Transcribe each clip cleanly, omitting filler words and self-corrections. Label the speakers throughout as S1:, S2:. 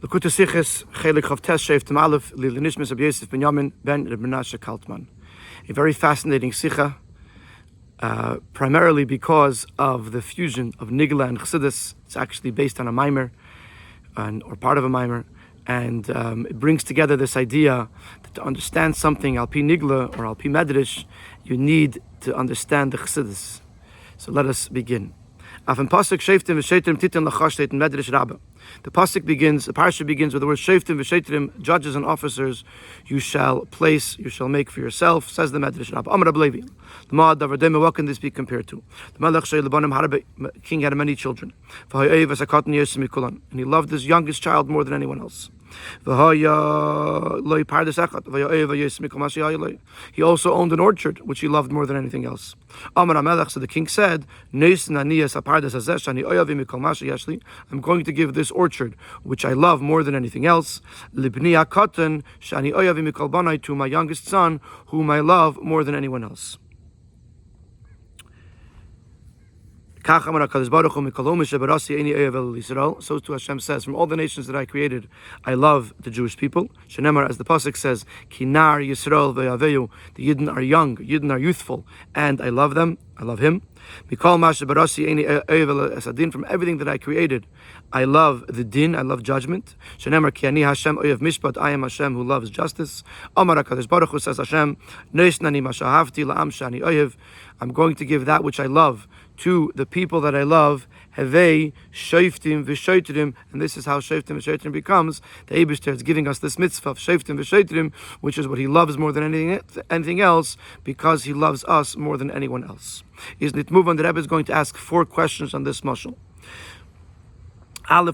S1: L'kuta Sichos, Chelek Chavtes Shoftim Aleph, Lil'nishmas Rabbi Yosef ben Yamin ben Rabbi Menashe Kaltman. A very fascinating Sicha, primarily because of the fusion of Nigla and Chassidus. It's actually based on a mimer, or part of a mimer, and it brings together this idea that to understand something al pi Nigla or al pi Medrash, you need to understand the Chassidus. So let us begin. Afin pasuk Shoftim v'Shotrim titin lachash steht in Medrash Rabbi. The parsha begins with the word Shoftim v'Shotrim, judges and officers you shall make for yourself, says the Medrash Rabbi. Amar Rabbi Levi. The Ma'ad Davar Dema, what can this be compared to? The Melech Shei Lebanim Harbe, king had many children. V'ha'oyev asakatan Yosem mikulan, and he loved his youngest child more than anyone else. He also owned an orchard, which he loved more than anything else. So the king said, I'm going to give this orchard, which I love more than anything else, to my youngest son, whom I love more than anyone else. So too Hashem says, from all the nations that I created, I love the Jewish people. Shenemar, as the pasuk says, Kinar Yisrael ve'aveyu, the Yidden are young, Yidden are youthful, and I love them, I love him. From everything that I created, I love the din, I love judgment. Shenemar ki ani Hashem oyev mishpat, I am Hashem who loves justice. Amar HaKadosh Baruch Hu, says Hashem, Neisnani mashahavti la'am shani oyev, I'm going to give that which I love to the people that I love, Hevei, Shoftim, V'Shotrim, and this is how Shoftim V'Shotrim becomes. The Eibishter is giving us this mitzvah of Shoftim V'Shotrim, which is what he loves more than anything else, because he loves us more than anyone else. Isn't it move on? The Rebbe is going to ask 4 questions on this mashal. The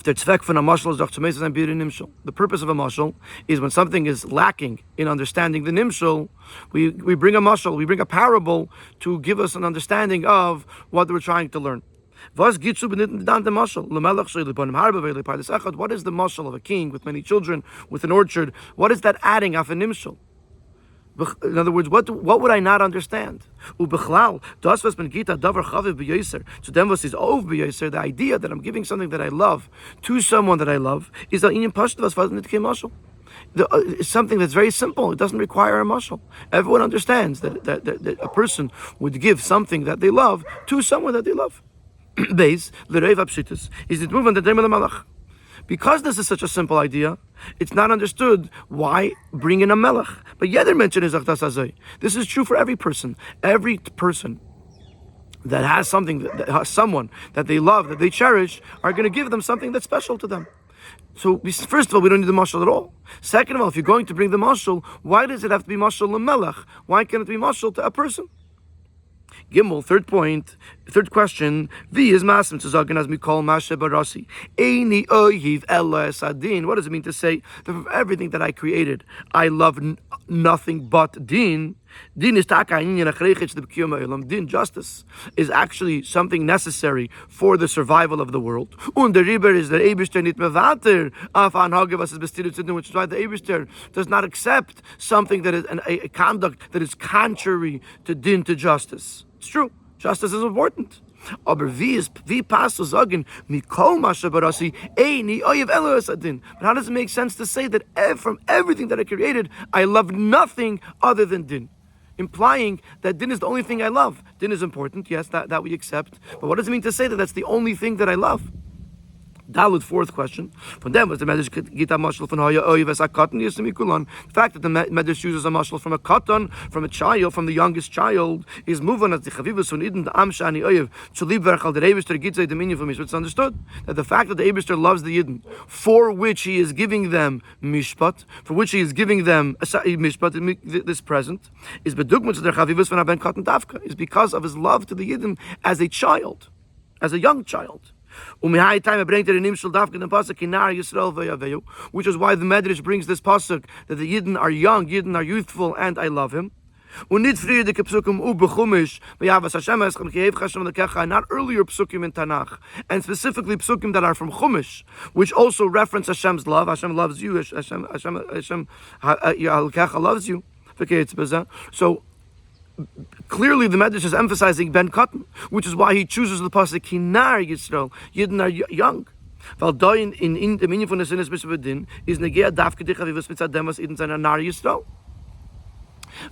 S1: purpose of a mashal is when something is lacking in understanding the nimshal, we bring a mashal, we bring a parable to give us an understanding of what we're trying to learn. What is the mashal of a king with many children, with an orchard? What is that adding of a nimshal? In other words, what would I not understand? The idea that I'm giving something that I love to someone that I love is something that's very simple. It doesn't require a mashal. Everyone understands that a person would give something that they love to someone that they love. Because this is such a simple idea, it's not understood why bring in a melech. But Yeder mention is Achdas Hazoi. This is true for every person. Every person that has something, that has someone that they love, that they cherish, are going to give them something that's special to them. So first of all, we don't need the mashal at all. Second of all, if you're going to bring the mashal, why does it have to be mashal lemelech? Why can't it be mashal to a person? Gimel, third question. V is masim to zagen as we call Moshe barasi. Eini ohiv ella esadin. What does it mean to say that from everything that I created, I love nothing but din? Din is taka inyan achrechich the b'kiyum ha'olam. Din, justice, is actually something necessary for the survival of the world. Und der Riber is der Eibishter nit mevater af anhage was es bestiert zu tun, which is why the Eibishter does not accept something that is a conduct that is contrary to din, to justice. It's true, justice is important. Aber wie passt zu sagen, mikol Moshe barasi eini oyev elo esadin? But how does it make sense to say that from everything that I created, I love nothing other than din? Implying that din is the only thing I love. Din is important, yes, that we accept. But what does it mean to say that that's the only thing that I love? Dalud, 4th question. From them was the Medrash Gita mashal from Haya Oyev as a katan Yosem mikulan. The fact that the Medrash uses a mashal from a katan, from a child, from the youngest child, is moving as the chavivus von Eden, the Amshani Oyev, to live verchal the Eibishter Gitzei dominion for me. So it's understood that the fact that the Eibishter loves the Yidden, for which he is giving them mishpat, for which he is giving them mishpat, this present, is bedugmat to their chavivus von Aben Katan Dafka, is because of his love to the Yidden as a child, as a young child. Which is why the Medrash brings this pasuk that the Yidden are young, Yidden are youthful, and I love him. Not earlier psukim in Tanakh, and specifically psukim that are from Chumash, which also reference Hashem's love. Hashem loves you. Hashem loves you. So clearly the Medrash is emphasizing Ben Katan, which is why he chooses the pasuk Kinar Yisrael. Yidden are young. Weil da in der Minion von der Sinnes Mishpat Din is negea dafke dich avivus mitzadem was in seiner Nar Yisrael.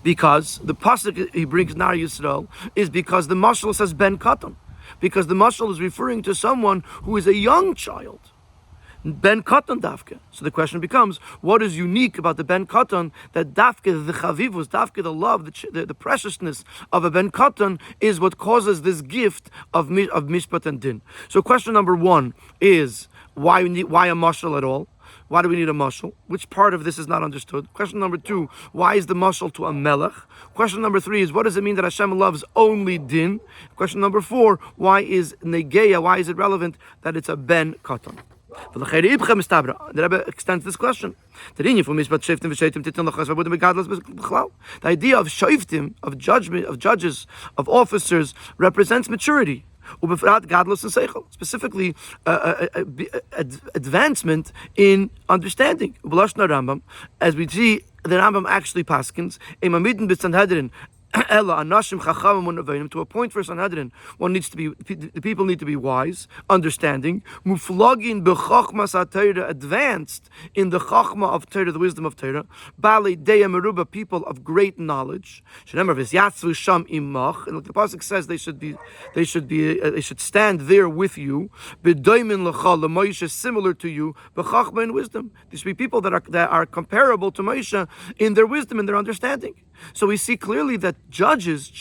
S1: Because the pasuk he brings Nar Yisrael is because the mashal says ben katan. Because the mashal is referring to someone who is a young child. Ben Katan Dafke. So the question becomes, what is unique about the Ben Katan that Dafke, the Chavivus, Dafke, the love, the preciousness of a Ben Katan is what causes this gift of Mishpat and Din. So question number one is, why a mashal at all? Why do we need a mashal? Which part of this is not understood? Question number two, why is the mashal to a melech? Question number three is, what does it mean that Hashem loves only din? Question number four, why is negeya, why is it relevant that it's a ben katan? The Rebbe extends this question. The idea of shoftim, of judgment, of judges, of officers, represents maturity. Specifically, advancement in understanding. As we see, the Rambam actually paskins to a point for Sanhedrin, the people need to be wise, understanding, advanced in the chachma of Torah, the wisdom of Torah, people of great knowledge. And like the pasuk says, they should stand there with you, similar to you, in wisdom. These should be people that are comparable to Moshe in their wisdom and their understanding. So we see clearly that justice,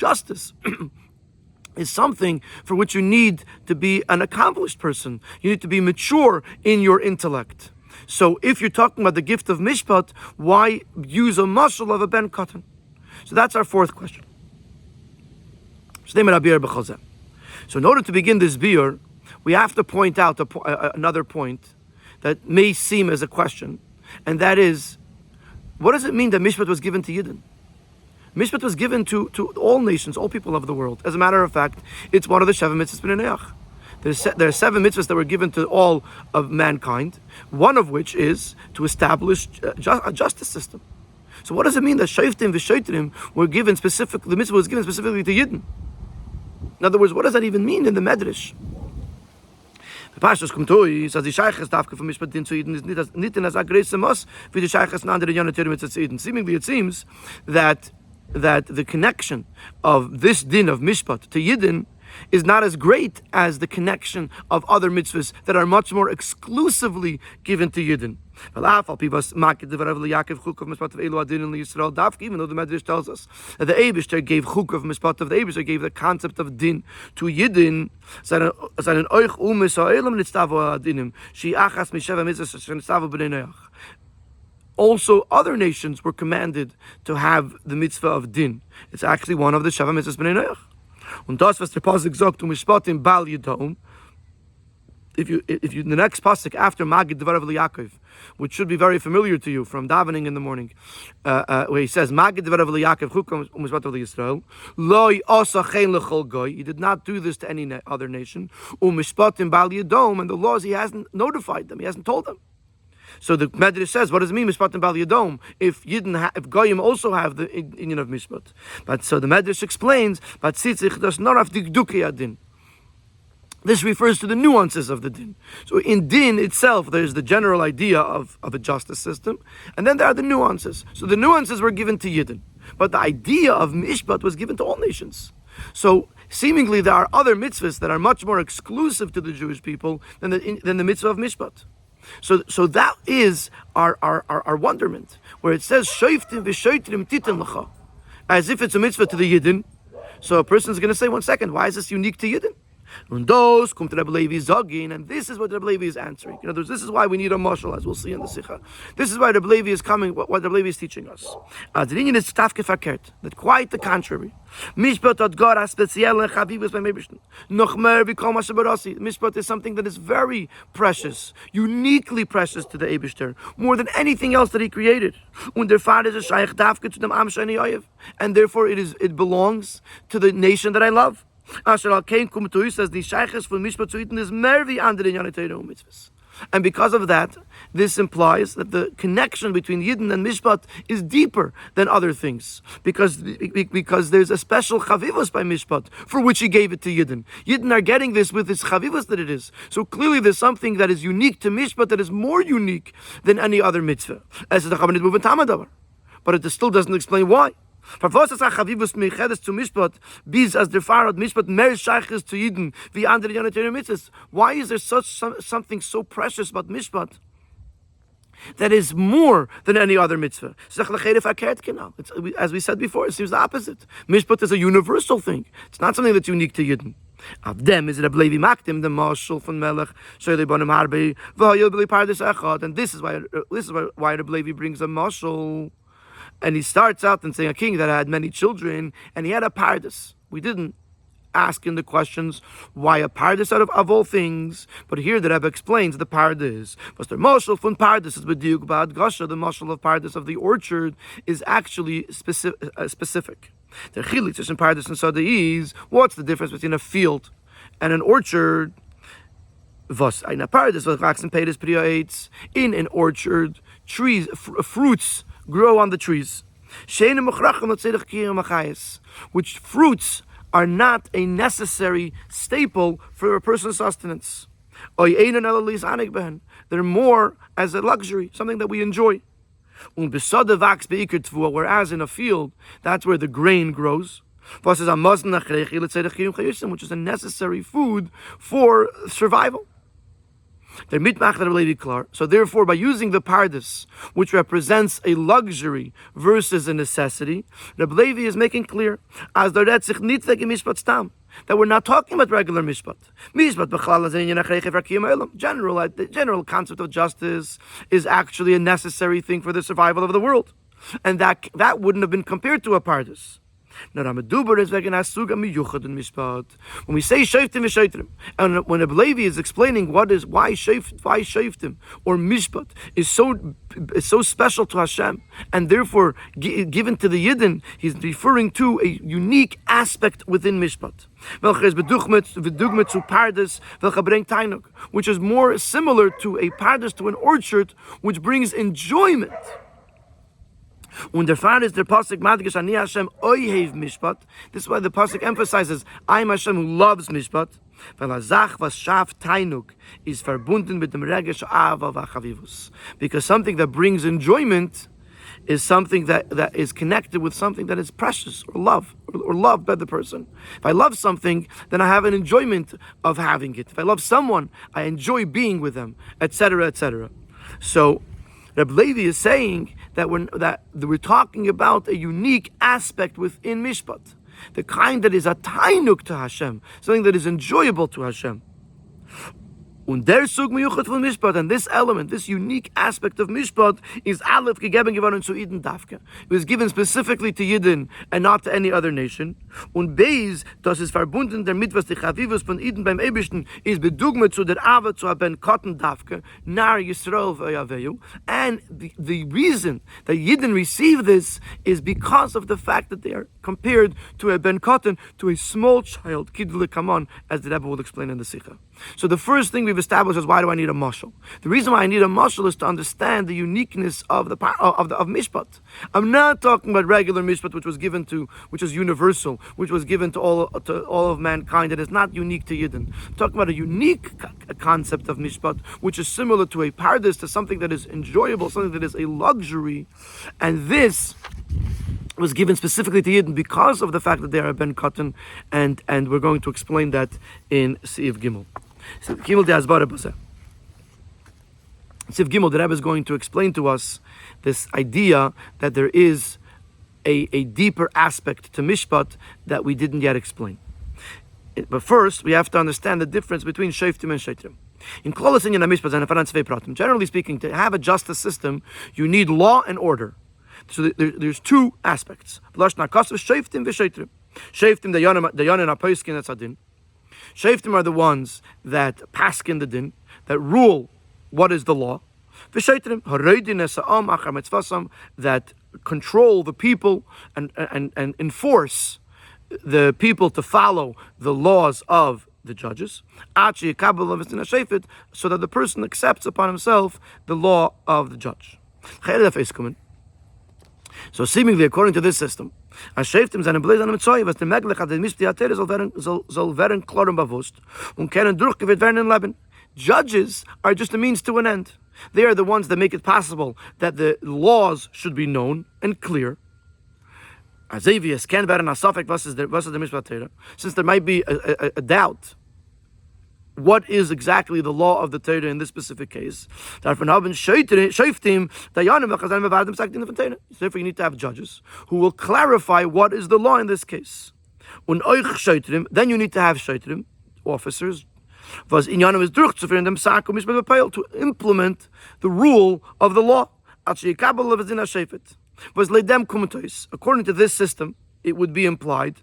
S1: is something for which you need to be an accomplished person. You need to be mature in your intellect. So if you're talking about the gift of mishpat, why use a mashal of a ben katan? So that's our fourth question. So in order to begin this biur, we have to point out another point that may seem as a question, and that is, what does it mean that mishpat was given to Yidden? Mishpat was given to all nations, all people of the world. As a matter of fact, it's one of the Sheva mitzvahs b'nei Noach. There are 7 mitzvahs that were given to all of mankind, one of which is to establish a justice system. So what does it mean that Shoftim v'Shotrim were given specifically, the mitzvah was given specifically to Yidden? In other words, what does that even mean in the Medrash? The Pashas kommt aus, als die Scheiches Dafke von Mishpat Din zu Yidden ist nicht in as a größer Maß wie die Scheiches in anderen Jonathan mitzvahs zu Yidden. Seemingly it seems that the connection of this din of mishpat to Yidden is not as great as the connection of other mitzvahs that are much more exclusively given to Yidden. Even though the Medrash tells us that the Eibishter gave chuk of mishpat, of the Eibishter gave the concept of din to Yidden, also, other nations were commanded to have the mitzvah of din. It's actually one of the Sheva mitzvahs b'nei Noach. Und das, was der Pasuk sagt, mishpatim bal yidom. If you the next pasuk after Magid Devarav Yaakov, which should be very familiar to you from davening in the morning, where he says Magid Devarav Yaakov chukom u'mishpatim Yisrael, lo asa chen lechol goy. He did not do this to any other nation. U'mishpatim bal yidom, and the laws he hasn't notified them, he hasn't told them. So the Medrash says, what does it mean, Mishpat and Bal Yadom, if Goyim also have the union of Mishpat? But so the Medrash explains, but Tzitzich does not have Dikduki Adin. This refers to the nuances of the din. So in din itself, there's the general idea of a justice system, and then there are the nuances. So the nuances were given to Yidden, but the idea of Mishpat was given to all nations. So seemingly there are other mitzvahs that are much more exclusive to the Jewish people than the mitzvah of Mishpat. So that is our wonderment, where it says Shoftim v'Shotrim titan l'cha, as if it's a mitzvah to the Yidden. So a person is going to say, 1 second, why is this unique to Yidden? And those come to Rabbi Levi Zogin, and this is what Rabbi Levi is answering. In other words, this is why we need a mashal, as we'll see in the Sikha. This is why Rabbi Levi is coming, what Rabbi Levi is teaching us. The Indian is tafke verkehrt, that quite the contrary. Mishpat hat gar a spezielle Chavivus beim Eibishten. Noch mehr wie kol mashe barasi. Mishpat is something that is very precious, uniquely precious to the Eibishter, more than anything else that he created. Und der Vater ist a shaykh dafke zu dem Am sheni oyev, and therefore it belongs to the nation that I love. Asher al kein kumt to us as the shaykhs von Mishpat zu Eden is mehr wie andere in Jonathan mitzvahs. And because of that, this implies that the connection between Yidden and Mishpat is deeper than other things. Because there's a special chavivus by Mishpat for which he gave it to Yidden. Yidden are getting this with this chavivus that it is. So clearly there's something that is unique to Mishpat that is more unique than any other mitzvah. As the Chavanit Muvin Tamadavar. But it still doesn't explain why. Why is there such something so precious about Mishpat that is more than any other mitzvah? As we said before, it seems the opposite. Mishpat is a universal thing. It's not something that's unique to Yidden. Avdem is it a Rabbi Maktim the Mashal von Melech Shele Bonim Harbe V'Hayil B'li Pardes Echad, and this is why Rabbi brings a Mashal. And he starts out and saying a king that had many children, and he had a pardes. We didn't ask in the questions why a pardes out of all things, but here the Rebbe explains the pardes. Was the mashal from pardes is b'diuk ba'ad gasha. The mashal of pardes of the orchard is actually specific. The chilik between pardes and sadeh is what's the difference between a field and an orchard? Was eine pardes was wachsen pedes priyates in an orchard, trees, fruits grow on the trees, which fruits are not a necessary staple for a person's sustenance. They're more as a luxury, something that we enjoy. Whereas in a field, that's where the grain grows, which is a necessary food for survival. So therefore, by using the pardes, which represents a luxury versus a necessity, Rabbi Levi is making clear as that we're not talking about regular mishpat. The general concept of justice is actually a necessary thing for the survival of the world, and that wouldn't have been compared to a pardes. When we say Shoftim, and when Rabbi Levi is explaining why Shoftim or Mishpat is so special to Hashem and therefore given to the Yidden, he's referring to a unique aspect within Mishpat, which is more similar to a pardes, to an orchard, which brings enjoyment. Und der Fall ist der Pasuk Madgish Ani Hashem Oyev Mishpat. This is why the Pasuk emphasizes I am Hashem who loves Mishpat. Weil Zach was Shaf Tainuk is verbunden mit dem Regesh Ava v'Chavivus. Because something that brings enjoyment is something that is connected with something that is precious or loved by the person. If I love something, then I have an enjoyment of having it. If I love someone, I enjoy being with them, etc., etc. So Rabbi Levi is saying that we're talking about a unique aspect within Mishpat, the kind that is a tainuk to Hashem, something that is enjoyable to Hashem. Und der Sug miyuchat von Mishpat, and this element, this unique aspect of Mishpat, is Aleph gegeben geworden zu Yidden Davke. It was given specifically to Yidden and not to any other nation. Und Beis, das ist verbunden damit, was die Chavivus von Yidden beim Eibishten ist bedugmet zu der Ava zu haben Kotten Davke, nar Yisrael v'Yaveyu. And the reason that Yidden receive this is because of the fact that they are compared to a Ben Kotten, to a small child, Kidle Kamon, as the Rebbe will explain in the Sikha. So the first thing we've established is, why do I need a mashal? The reason why I need a mashal is to understand the uniqueness of mishpat. I'm not talking about regular mishpat, which is universal, which was given to all of mankind, and is not unique to Yidden. I'm talking about a unique concept of mishpat, which is similar to a pardes, to something that is enjoyable, something that is a luxury, and this was given specifically to Yidden because of the fact that they are Ben Katan, and we're going to explain that in Siv Gimel. Siv Gimel de Azbara B'Zeh. Siv Gimel, the Rebbe is going to explain to us this idea that there is a deeper aspect to Mishpat that we didn't yet explain. But first, we have to understand the difference between Shoftim and Shotrim. In Klolos Inyan HaMishpat and Afaran Tzvei Pratim, generally speaking, to have a justice system, you need law and order. So there's two aspects. Shoftim v'Shotrim. Shoftim, the Yonin HaPoskin, that's Adin. Shoftim are the ones that paskin the din, that rule what is the law. V'Shotrim, Haroidin Esa'am Achar Mitzvasam, that control the people and enforce the people to follow the laws of the judges, so that the person accepts upon himself the law of the judge. So seemingly, according to this system, Shoftim seine Bläser an Mitzvah, was der Meglich hat, der Mischte Atere soll werden klar und bewusst und können durchgeführt werden in Leben. Judges are just a means to an end. They are the ones that make it possible that the laws should be known and clear. Since there might be a doubt, what is exactly the law of the Torah in this specific case? Therefore, you need to have judges who will clarify what is the law in this case. Then you need to have Shoftim, officers, to implement the rule of the law. According to this system, it would be implied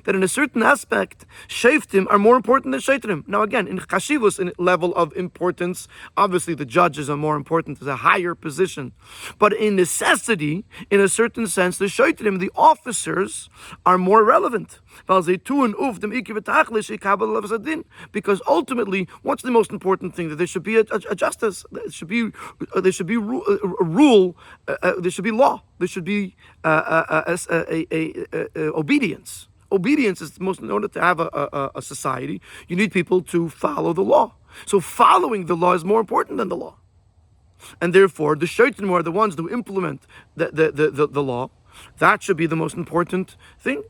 S1: that in a certain aspect, Shoftim are more important than Shoftim. Now again, in Chashivus, in level of importance, obviously the judges are more important, there's a higher position. But in necessity, in a certain sense, the Shoftim, the officers, are more relevant. Because ultimately, what's the most important thing? That there should be a justice, there should be a rule, there should be law, there should be obedience. Obedience is most, in order to have a society, you need people to follow the law. So following the law is more important than the law. And therefore, the Shoftim are the ones who implement the law. That should be the most important thing.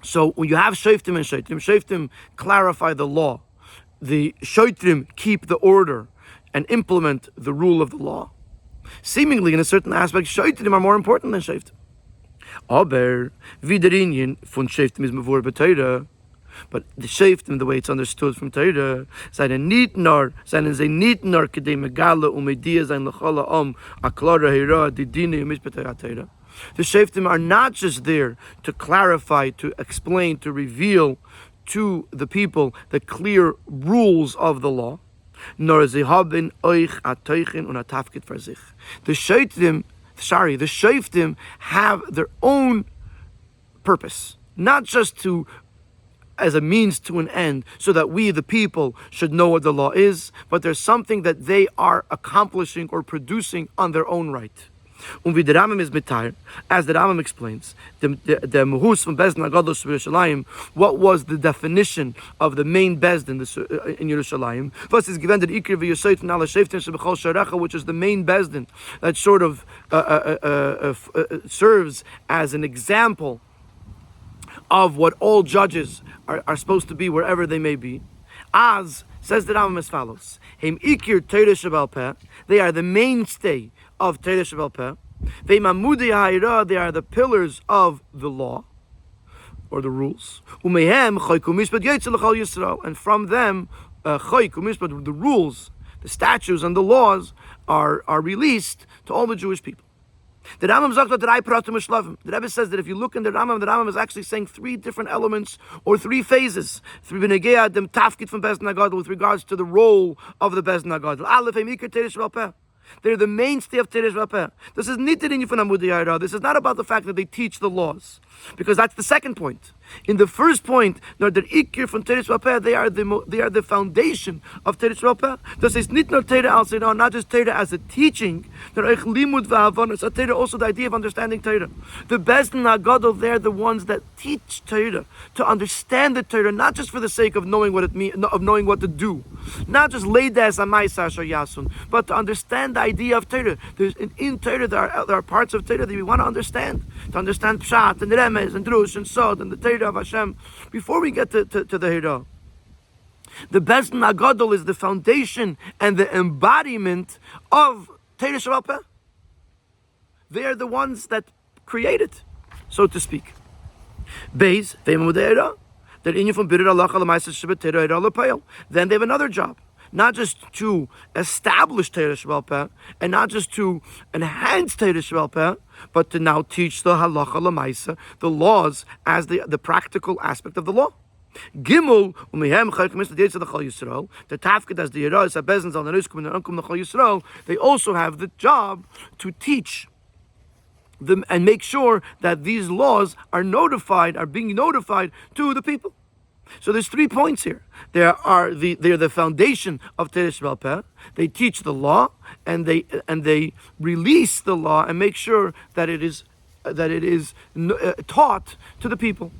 S1: So when you have Shoftim and Shoftim clarify the law. The Shoftim keep the order and implement the rule of the law. Seemingly, in a certain aspect, Shoftim are more important than Shoftim. Aber wie der Inyan von Shoftim ist mevor b'Torah, but the Shoftim, the way it's understood from Torah, seien sie nicht nur kedei megala u'meidia sein l'chol ha'am aklara hira didine u'mishpatei ha'Torah. The Shoftim are not just there to clarify, to explain, to reveal to the people the clear rules of the law, nor sie haben euch a Teuchen und a Tafkid für sich. The Shoftim have their own purpose, not just to as a means to an end, so that we, the people, should know what the law is, but there's something that they are accomplishing or producing on their own right. Und wie der Rambam is mitayr, as the Rambam explains, the Mehus from Bezdin HaGadosh Yerushalayim, what was the definition of the main Bezdin in Yerushalayim? First is given that Ikir v'Yosef and Ala Shoftim shebechol sharecha, which is the main Bezdin that sort of serves as an example of what all judges are supposed to be wherever they may be. As says the Rambam as follows: Heim Ikir Torah shebal peh, they are the mainstay of Torah shebal peh. They are the pillars of the law or the rules. And from them, the rules, the statutes, and the laws are released to all the Jewish people. The Rambam sagt that I pratum shlavim. The Rebbe says that if you look in the Rambam is actually saying three different elements or three phases. Three benegea dem tafkid from Bezdin HaGadol with regards to the role of the Bezdin HaGadol. Aleph hem ikar Torah shebal peh. They're the mainstay of Torah shebal peh. This is not about the fact that they teach the laws, because that's the second point. In the first point, nor the ikir from Torah shebal peh, they are the foundation of Torah shebal peh. This is not not just Torah as a teaching. Torah also the idea of understanding Torah. The Bezdin HaGadol, they're the ones that teach Torah, to understand the Torah, not just for the sake of knowing what it means, of knowing what to do, not just leidas amaisa shar yasun, but to understand the idea of Torah. In Torah there are parts of Torah that we want to understand Pshat and Remez and Drush and Sod and the Torah of Hashem. Before we get to the Hira, the Bezdin HaGadol is the foundation and the embodiment of Torah shebal peh. They are the ones that create it, so to speak. Beis, then they have another job, not just to establish Torah shebal peh and not just to enhance Torah shebal peh, but to now teach the halacha l'maisa, the laws as the practical aspect of the law. Gimel umihem chaykim the days of the Chol Yisrael. The tafkid as the yeros abezin zal neruskum and unkum the Chol Yisrael. They also have the job to teach and make sure that these laws are being notified to the people. So there's 3 points here. They're the foundation of Teresh Baal Peh. They teach the law, and they release the law and make sure that it is taught to the people.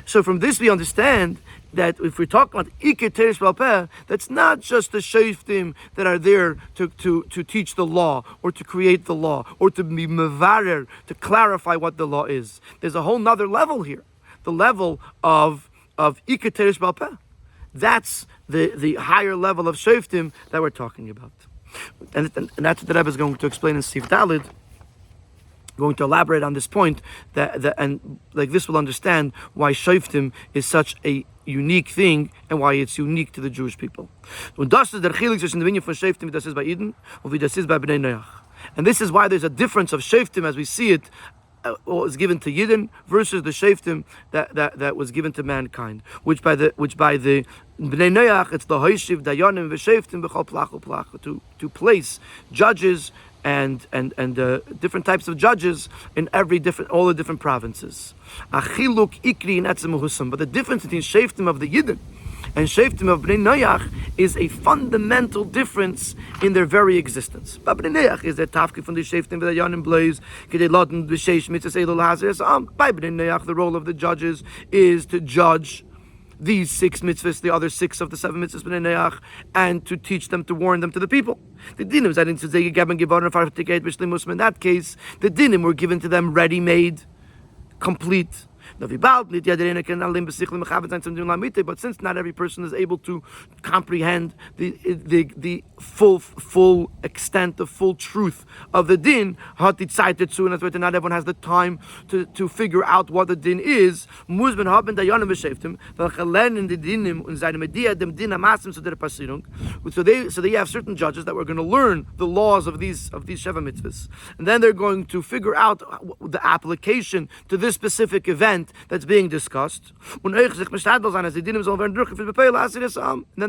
S1: So from this we understand that if we're talking about Iker Teresh Baal Peh, that's not just the Shoftim that are there to teach the law or to create the law or to be mevarer, to clarify what the law is. There's a whole nother level here, the level of Iker Teresh Baal Peh. That's the higher level of Shoftim that we're talking about. And that's what the Rebbe is going to explain in Sif Dalid, going to elaborate on this point, and like this will understand why Shoftim is such a unique thing and why it's unique to the Jewish people. And this is why there's a difference of Shoftim as we see it, what was given to Yidden versus the Shoftim that was given to mankind, which by the Bnei Noach, it's the Hoishiv Dayanim v'Shoftim b'chol plachu plachu, to place judges and different types of judges in all the different provinces. Achiluk ikri in etzem, but the difference between Shoftim of the Yidden and Shoftim of Bnei Noach is a fundamental difference in their very existence. But Bnei Noach is their tafki from the Shoftim that Yanim blaze, kedei laden b'sheish mitzvahs elul hazir. By Bnei Noach, the role of the judges is to judge these 6 mitzvahs, the other 6 of the 7 mitzvahs Bnei Noach, and to teach them, to warn them to the people. The dinim in that case, the dinim were given to them ready-made, complete. But since not every person is able to comprehend the full extent, the full truth of the din, not everyone has the time to figure out what the din is. So they have certain judges that were going to learn the laws of these Sheva mitzvahs, and then they're going to figure out the application to this specific event that's being discussed. And then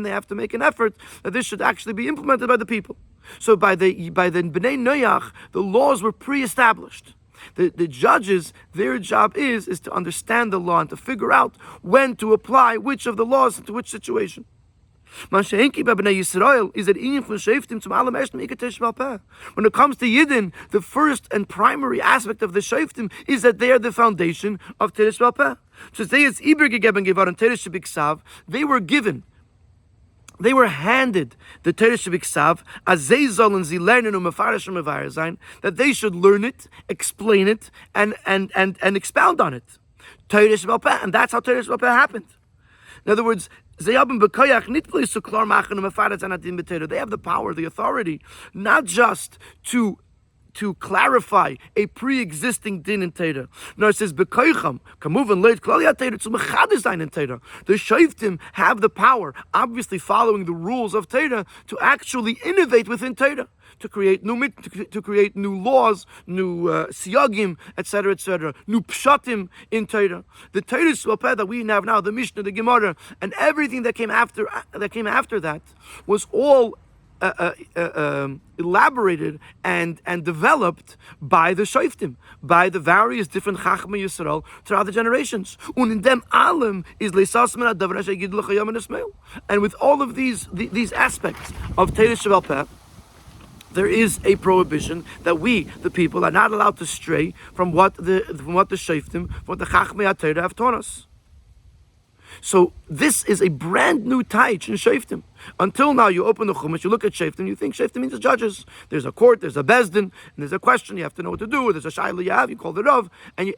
S1: they have to make an effort that this should actually be implemented by the people. So by the Bnei Noach, the laws were pre-established. The judges, their job is to understand the law and to figure out when to apply which of the laws to which situation. When it comes to Yidden, the first and primary aspect of the Shoftim is that they are the foundation of Teresh Baal Peh. They were handed the Teresh B'Ksav that they should learn it, explain it, and expound on it. Teresh Baal Peh, and that's how Teresh Baal Peh happened. In other words, they have the power, the authority, not just to clarify a pre-existing din in Torah. No, it says bekoicham kamuvan leit klal Torah to mechades sein in Torah. The Shoftim have the power, obviously following the rules of Torah, to actually innovate within Torah, to create new laws, new siyagim, etc., new pshatim in Torah. The Torah Shoftim that we have now, the Mishnah, the Gemara, and everything that came after that was all elaborated and developed by the Shoftim, by the various different Chachmei Yisrael throughout the generations. And with all of these aspects of Teresh Baal Peh, there is a prohibition that we, the people, are not allowed to stray from what the Shoftim, from what the Chachmei HaTorah have taught us. So this is a brand new taich in Shoftim. Until now, you open the Chumash, you look at Shoftim, you think Shoftim means the judges. There's a court, there's a bezdin, and there's a question. You have to know what to do. There's a shayla you have. You call the rav, and you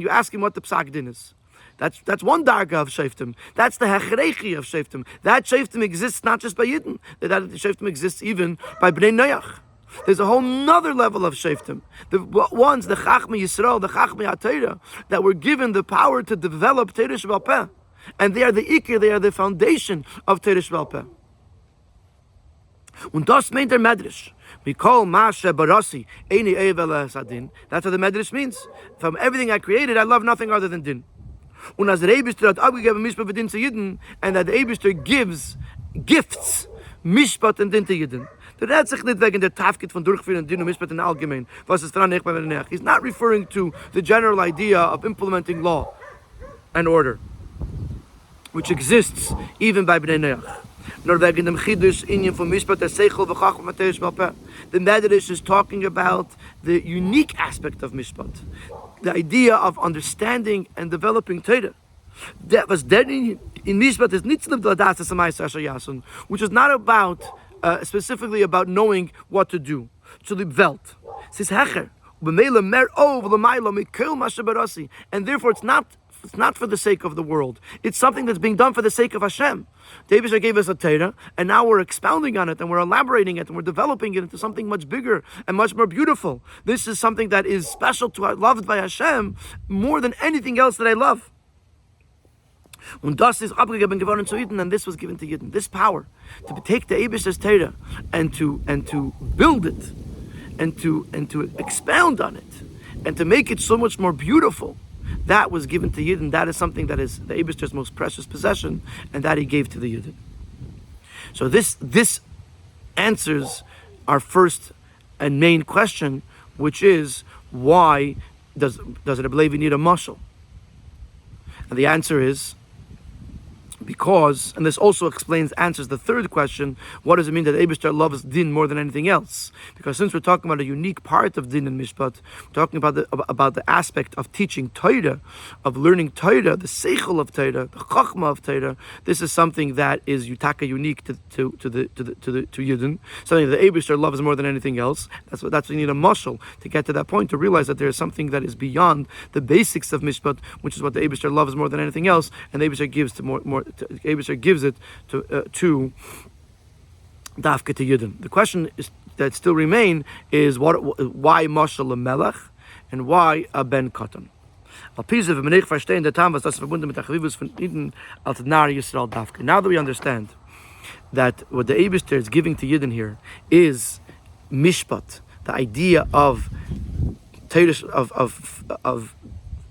S1: ask him what the psak din is. That's one darga of Shoftim. That's the hechrechi of Shoftim. That Shoftim exists not just by Yidden. That Shoftim exists even by Bnei Noach. There's a whole nother level of Shoftim. The ones, the Chachmei Yisrael, the Chachmei HaTorah, that were given the power to develop Teresh Baal Peh. And they are the Iker, they are the foundation of Teresh Baal Peh. Und das meint der Medrash. We call Moshe Barasi Eini Eiv Ela Sadin. That's what the Medrash means. From everything I created, I love nothing other than din. And that the Eibishter gives gifts Mishpat und Dinte Yidden. Der redt sich nicht wegen der Tafkid von Durchführen Din und Mishpat in allgemein. Was ist dran, He's not referring to the general idea of implementing law and order, which exists even by Bnei Neach. Nor wegen dem Chidush Inyan von Mishpat der Seichel v'chachma teresh balpeh. The Medrash is talking about the unique aspect of Mishpat, the idea of understanding and developing Torah. That was dead in Mishpat is nitzlev d'ladas esamais asher yasun, which is not about specifically about knowing what to do. To the Welt. Says Hecher. And therefore it's not for the sake of the world. It's something that's being done for the sake of Hashem. David gave us a Torah, and now we're expounding on it, and we're elaborating it, and we're developing it into something much bigger and much more beautiful. This is something that is special to loved by Hashem more than anything else that I love. And this was given to Yidden. This power to take the Eibishter's Torah and to build it, and to expound on it, and to make it so much more beautiful. That was given to Yidden. That is something that is the Eibishter's most precious possession, and that he gave to the Yidden. So this answers our first and main question, which is, why does Rabbi Levi need a mashal? And the answer is, because, and this also answers the third question, what does it mean that Eibishter loves din more than anything else? Because since we're talking about a unique part of din and mishpat, we're talking about the aspect of teaching Torah, of learning Torah, the seichel of Torah, the chachma of Torah. This is something that is yutaka unique to Yidden, something that Eibishter loves more than anything else. That's what you need a mashal to get to that point, to realize that there is something that is beyond the basics of mishpat, which is what the Eibishter loves more than anything else, and the Eibishter gives to more. Eibishter gives it to Dafka to Yidden. The question that still remain is why Moshe Melech and why a Ben Katan. Now that we understand that what the Eibishter is giving to Yidden here is mishpat, the idea of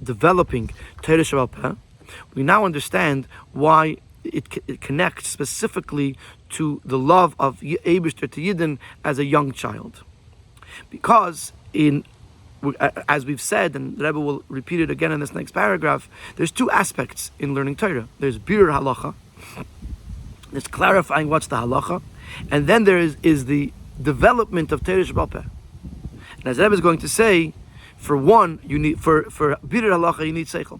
S1: developing Torah Shebal Peh, we now understand why it connects specifically to the love of Eibishter to Yidden as a young child. Because as we've said, and the Rebbe will repeat it again in this next paragraph, there's two aspects in learning Torah. There's birur halacha, there's clarifying what's the halacha, and then there is the development of Torah Shebal Peh. And as the Rebbe is going to say, for one, you need for birur halacha you need seichel.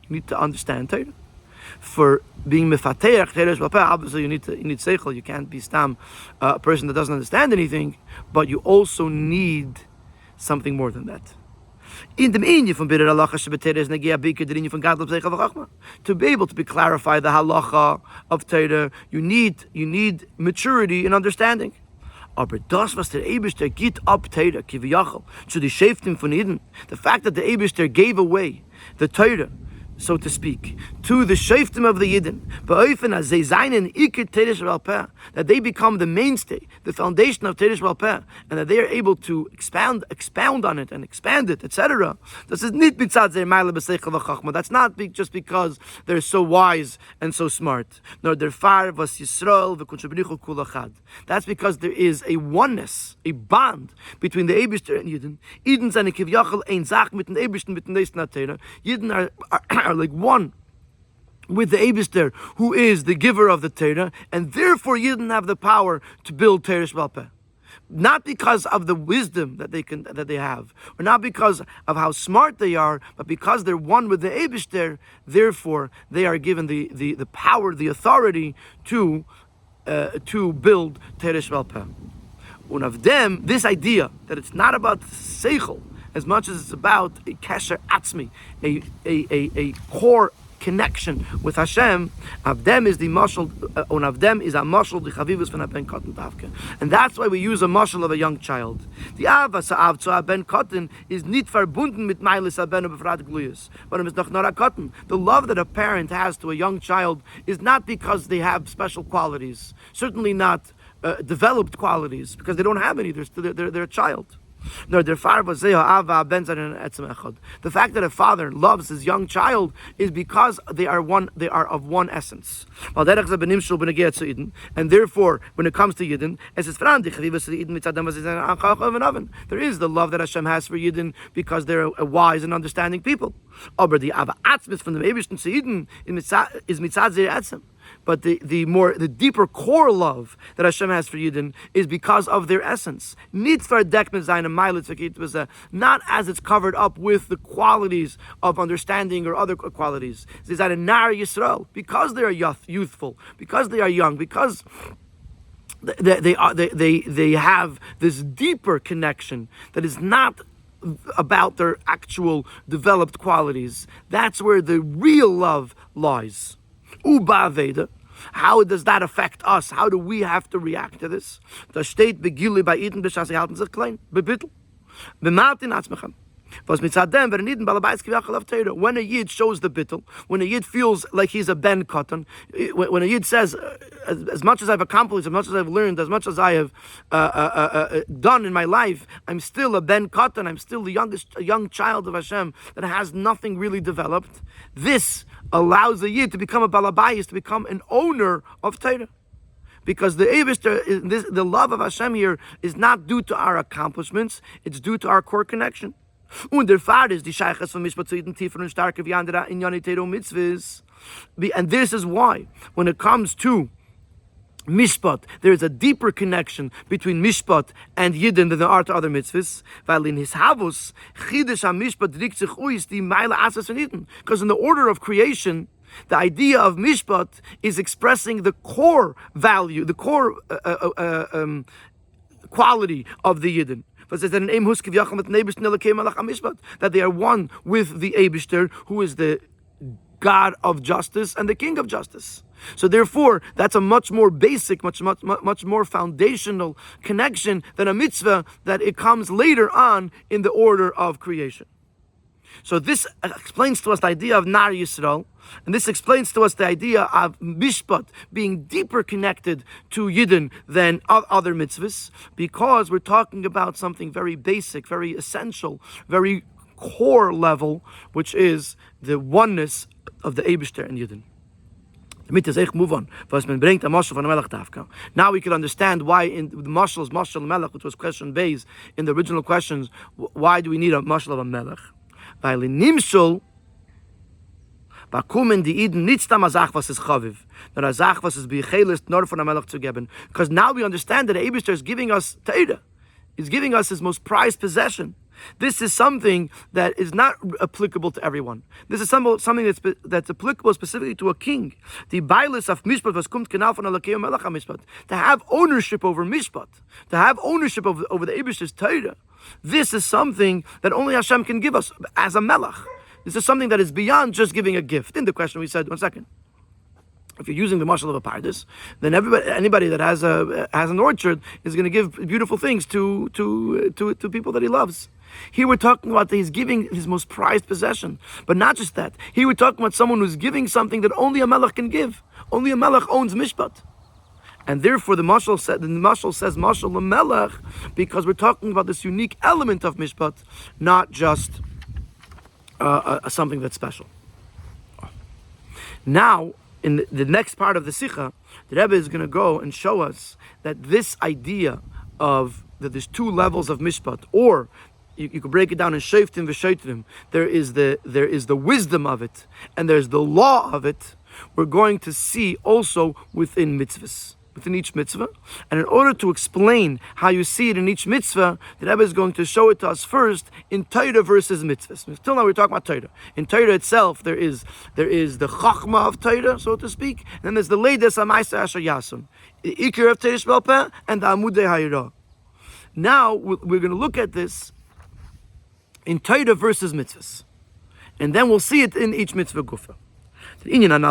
S1: You need to understand Torah. For being mefateach Torah Shebal Peh, obviously you need seichel. You can't be stam a person that doesn't understand anything, but you also need something more than that. In the meaning from birur halacha shebeteira is negia bikar the from gadol seichel v'chachma. To be able to clarify the halacha of Torah, you need maturity and understanding. Aber das, was der Eibishter gibt ab Torah, kiviyachal, zu die Shoftim von Eden, the fact that the Eibishter gave away the Torah, so to speak, to the Shoftim of the Yidden, that they become the mainstay, the foundation of Torah Shebal Peh, and that they are able to expound on it and expand it, etc. That's not just because they're so wise and so smart. No, that's because there is a oneness, a bond between the Eibishter and Yidden. Yidden sind kiviyachal ein Sach mit den Eibishter mit den Neisten Torah. Yidden are like one with the Eibishter, who is the giver of the Torah, and therefore Yidden have the power to build Torah Shebal Peh. Not because of the wisdom that they have, or not because of how smart they are, but because they're one with the Eibishter. Therefore, they are given the power, the authority to build Torah Shebal Peh. One of them, this idea that it's not about seichel as much as it's about a kesher atzmi, a core connection with Hashem. Of them is the mashal, one of them is a mashal the chavivus von ben katan davke, and that's why we use a mashal of a young child. The avas av zu ben katan is nicht verbunden mit meilis ben befrad gluyus, but it is noch not a katan. The love that a parent has to a young child is not because they have special qualities, certainly not developed qualities, because they don't have any. They're a child. The fact that a father loves his young child is because they are of one essence. And therefore, when it comes to Yidden, there is the love that Hashem has for Yidden because they're a wise and understanding people. Aber the Ava Atzmis from the Eibishten zu Yidden is mitzad zeh etzem. But the deeper core love that Hashem has for Yidden is because of their essence. Not as it's covered up with the qualities of understanding or other qualities. Because they are youthful, because they are young, because they have this deeper connection that is not about their actual developed qualities. That's where the real love lies. Uba Veda. How does that affect us? How do we have to react to this? Das steht begili bei Iden b'shas sie halten sich klein. Bebittel. B'martin atzmechem. When a Yid shows the bittul, when a Yid feels like he's a ben katan, when a Yid says, as much as I've accomplished, as much as I've learned, as much as I have done in my life, I'm still a ben katan, I'm still a young child of Hashem that has nothing really developed. This allows the Yid to become a balabayis, to become an owner of Torah. Because the love of Hashem here is not due to our accomplishments, it's due to our core connection. Und der Vater ist die Scheiches von Mishpat zu Iden tiefer und starker wie andere in Yoni Teiro Mitzvahs. And this is why, when it comes to Mishpat, there is a deeper connection between Mishpat and Yidden than there are to other mitzvahs. Weil in his Havus, Chidesh HaMishpat rikt sich uis die Meile Asas von Yidden. Because in the order of creation, the idea of Mishpat is expressing the core value, the core quality of the Yidden. That they are one with the Eibishter, who is the God of justice and the King of justice. So therefore, that's a much more basic, much more foundational connection than a mitzvah that it comes later on in the order of creation. So this explains to us the idea of Nar Yisrael, and this explains to us the idea of Mishpat being deeper connected to Yidden than other mitzvahs, because we're talking about something very basic, very essential, very core level, which is the oneness of the Eibishter and Yidden. Move on. Now we can understand why in the Mashal Melech, which was question based in the original questions, why do we need a Mashal of a Melech? Weil in Nimshul bekommen die Iden nicht a Sach, was ist Chaviv, nor a Sach, was ist Beichelis, nor von a Melech zu geben. Because now we understand that the Eibishter is giving us Torah. He's giving us his most prized possession. This is something that is not applicable to everyone. This is something that's applicable specifically to a king. The Bailis of Mishpat was kommt genau von Elokei Melech HaMishpat. To have ownership over Mishpat, to have ownership over the Eibishter's Torah. This is something that only Hashem can give us as a melech. This is something that is beyond just giving a gift. In the question we said, 1 second. If you're using the mashal of a paradise, then anybody that has an orchard is going to give beautiful things to people that he loves. Here we're talking about that he's giving his most prized possession. But not just that. Here we're talking about someone who's giving something that only a melech can give. Only a melech owns mishpat. And therefore the mashal says mashal l'melech, because we're talking about this unique element of mishpat, not just something that's special. Now, in the next part of the Sikha, the Rebbe is going to go and show us that this idea of that there's two levels of mishpat, or you could break it down in Shoftim v'Shoftim. There is the wisdom of it, and there's the law of it. We're going to see also within mitzvahs, within each mitzvah. And in order to explain how you see it in each mitzvah, the Rebbe is going to show it to us first in Torah versus mitzvahs. Till now we're talking about Torah. In Torah itself, there is the chachma of Torah, so to speak, and then there's the leides ha'maisa asher yasun, the ikar of Torah shebal peh, and the amudei hayirah. Now we're going to look at this in Torah versus mitzvahs, and then we'll see it in each mitzvah gufa. This idea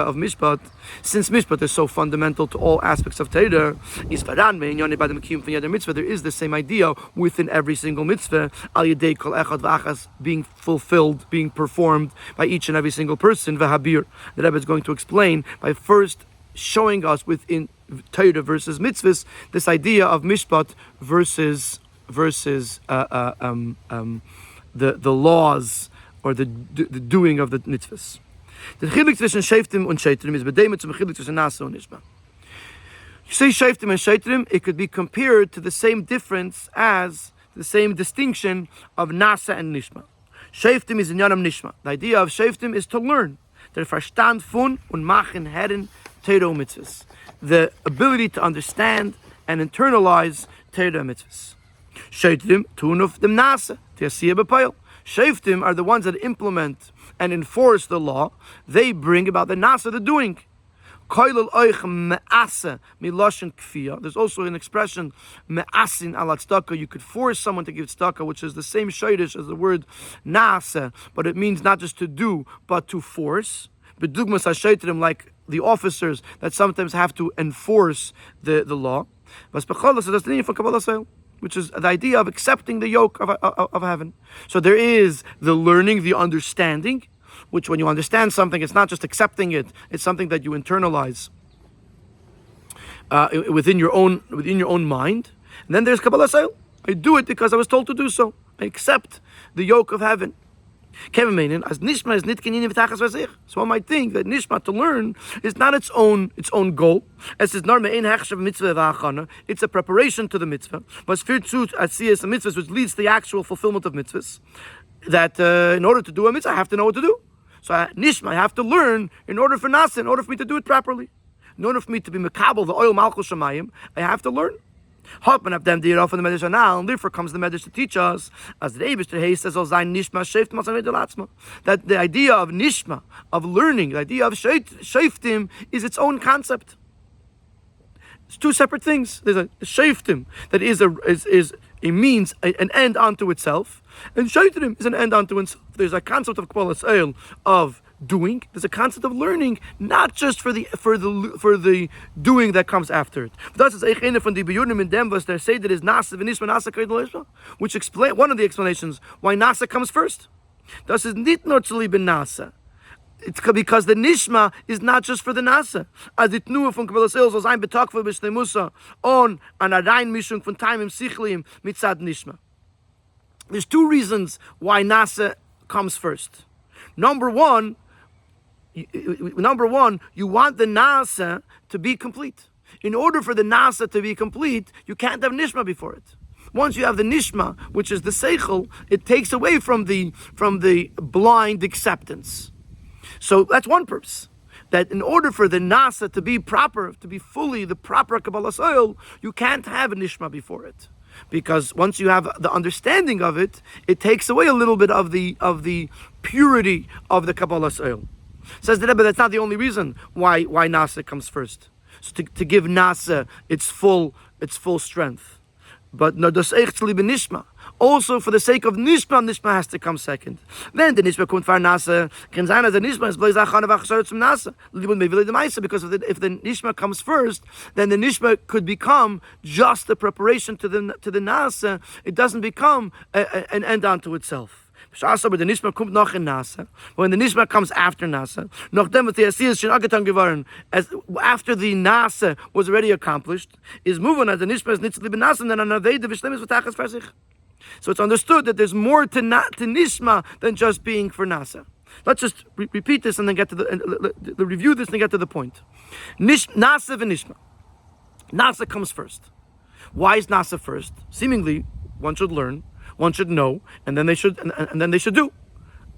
S1: of mishpat, since mishpat is so fundamental to all aspects of Torah, there is the same idea within every single mitzvah, being fulfilled, being performed by each and every single person. The Rebbe is going to explain by first showing us within Torah versus mitzvahs, this idea of mishpat versus the laws or the doing of the mitzvahs. The Chelek zwischen Shoftim und Sheitrim is bedeutet zum Chelek zwischen Nasa und Nishma. You say Shoftim and Sheitrim, it could be compared to the same difference as the same distinction of Nasa and Nishma. Shoftim is in Yanam Nishma. The idea of Shoftim is to learn. Der Verstand von und machen Herren Torah mitzvahs. The ability to understand and internalize Torah mitzvahs. Sheitrim tun of dem Nasa, Tiasiyah b'Poel. Shoftim are the ones that implement and enforce the law. They bring about the Nasa, the doing. There's also an expression, me'asin ala tzedakah. You could force someone to give tzedakah, which is the same shaydish as the word nasa, but it means not just to do, but to force. Bedugmas hashaytrim, like the officers that sometimes have to enforce the law. Which is the idea of accepting the yoke of heaven. So there is the learning, the understanding, which when you understand something, it's not just accepting it, it's something that you internalize within your own mind. And then there's Kabbalah Sayil. I do it because I was told to do so. I accept the yoke of heaven. So one might think that Nishma, to learn, is not its own goal. It's a preparation to the mitzvah. But mitzvahs, which leads to the actual fulfillment of mitzvahs. That in order to do a mitzvah, I have to know what to do. So Nishma, I have to learn in order for Nasa, in order for me to do it properly. In order for me to be Mekabel, the oil Malchus Shamayim, I have to learn. And therefore comes the Medrash to teach us, as the Eibishter says, that the idea of Nishma, of learning, the idea of Shoftim, is its own concept. It's two separate things. There's a Shoftim that is a means, an end unto itself, and Shoftim is an end unto itself. There's a concept of Kabbalah Sayil of doing. There's a concept of learning, not just for the doing that comes after it. Which explain one of the explanations why Nasa comes first. Das ist nicht nur zu lieben Nasa. It's because the Nishma is not just for the Nasa. As it knew from Kabbalah Sayil soll sein betakva b'shleimusa on an rein Mischung von Taimim Sichlim mitzad Nishma. There's two reasons why Nasa comes first. Number one, you want the Nasa to be complete. In order for the Nasa to be complete, you can't have Nishma before it. Once you have the Nishma, which is the Seichel, it takes away from the blind acceptance. So that's one purpose. That in order for the Nasa to be proper, to be fully the proper Kabbalah Sayil, you can't have a Nishma before it. Because once you have the understanding of it, it takes away a little bit of the purity of the Kabbalah Sayil. Says the Rebbe, that's not the only reason why Nasa comes first. So to give Nasa its full strength. But Nishma. Also for the sake of Nishma has to come second. Then the Nishma kommt for Nasa, can sein as the Nishma is zum Nasa. Because if the Nishma comes first, then the Nishma could become just the preparation to the Nasa. It doesn't become an end unto itself. But the Nishma kommt noch in Nasa. When the Nishma comes after Nasa, as after the Nasa was already accomplished, is moving as the Nishma is nitzli ben Nasa, and then anavei de v'shlemis v'tachas for sich. So it's understood that there's more to Nishma than just being for Nasa. Let's just repeat this and then get to the review this and get to the point. Nasa v'Nishma. Nasa comes first. Why is Nasa first? Seemingly, one should learn, one should know, and then they should do.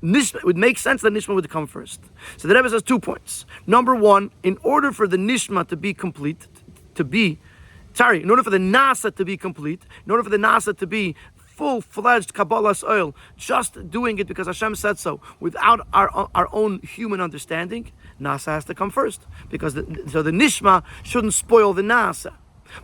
S1: Nishma, it would make sense that Nishma would come first. So the Rebbe says 2 points. Number one, in order for the Nishma to be complete, in order for the Nasa to be complete, in order for the Nasa to be full-fledged Kabbalah's oil, just doing it because Hashem said so, without our own human understanding, Nasa has to come first. Because the Nishma shouldn't spoil the Nasa.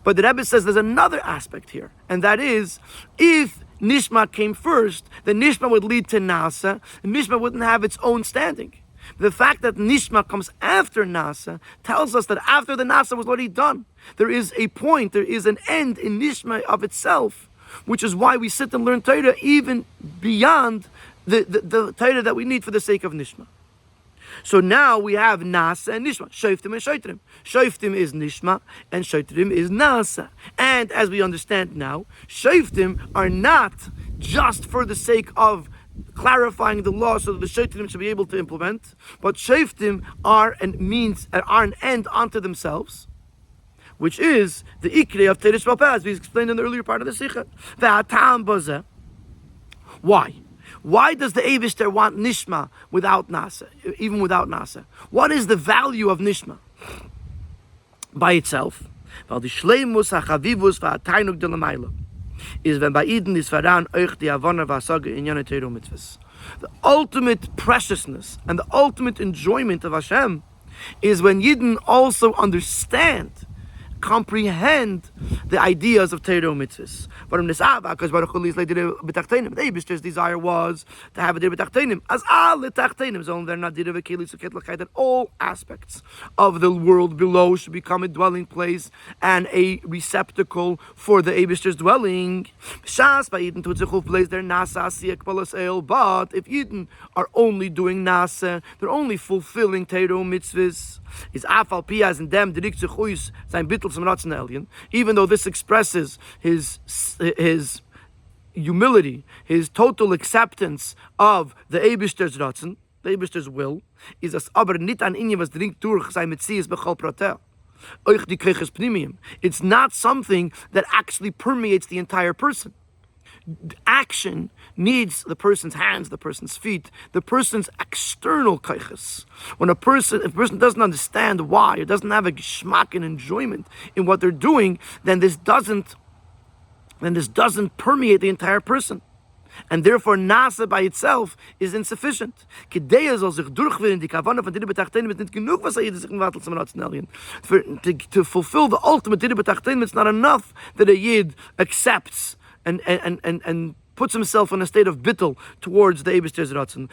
S1: But the Rebbe says there's another aspect here, and that is, if Nishma came first, then Nishma would lead to Nasa, and Nishma wouldn't have its own standing. The fact that Nishma comes after Nasa tells us that after the Nasa was already done, there is a point, there is an end in Nishma of itself, which is why we sit and learn Torah even beyond the Torah that we need for the sake of Nishma. So now we have Nasa and Nishma, Shoftim and Shotrim. Shoftim is Nishma and Shotrim is Nasa. And as we understand now, Shoftim are not just for the sake of clarifying the law so that the Shoftim should be able to implement, but Shoftim are an end unto themselves, which is the Ikre of Teresh Balpeh, as we explained in the earlier part of the Sikha. Why? Why does the Eibishter want Nishma without Nasa, even without Nasa? What is the value of Nishma by itself? Weil die Shleimus hachavivus va'atainuk de l'mayla is when by Eden is varan euch die avona v'asaga in Yonah Torah mitzvahs. The ultimate preciousness and the ultimate enjoyment of Hashem is when Yidden also understand, comprehend the ideas of Torah mitzvahs. The Eibishter's desire was to have a dir b'tachtenim, as alle tachtenim, so they're not dir v'keli suket that all aspects of the world below should become a dwelling place and a receptacle for the Eibishter's dwelling. But if Yidden are only doing nasa, they're only fulfilling Torah mitzvahs, is afal piyas in them direkt zu chuis sein bittel zum ratzen alien, even though this expresses his humility, his total acceptance of the Eibishter's ratzen, the Eibishter's will, is as aber nit an inje was dringt durch sein metzies bechol prater. Euch die kreches pnimium. It's not something that actually permeates the entire person. Action needs the person's hands, the person's feet, the person's external kaiches. When if a person doesn't understand why, or doesn't have a geschmack and enjoyment in what they're doing, then this doesn't permeate the entire person. And therefore, Nasa by itself is insufficient. To fulfill the ultimate Dide B'tachtenim, it's not enough that a Yid accepts and puts himself in a state of bittul towards the Eibishter's ratzon.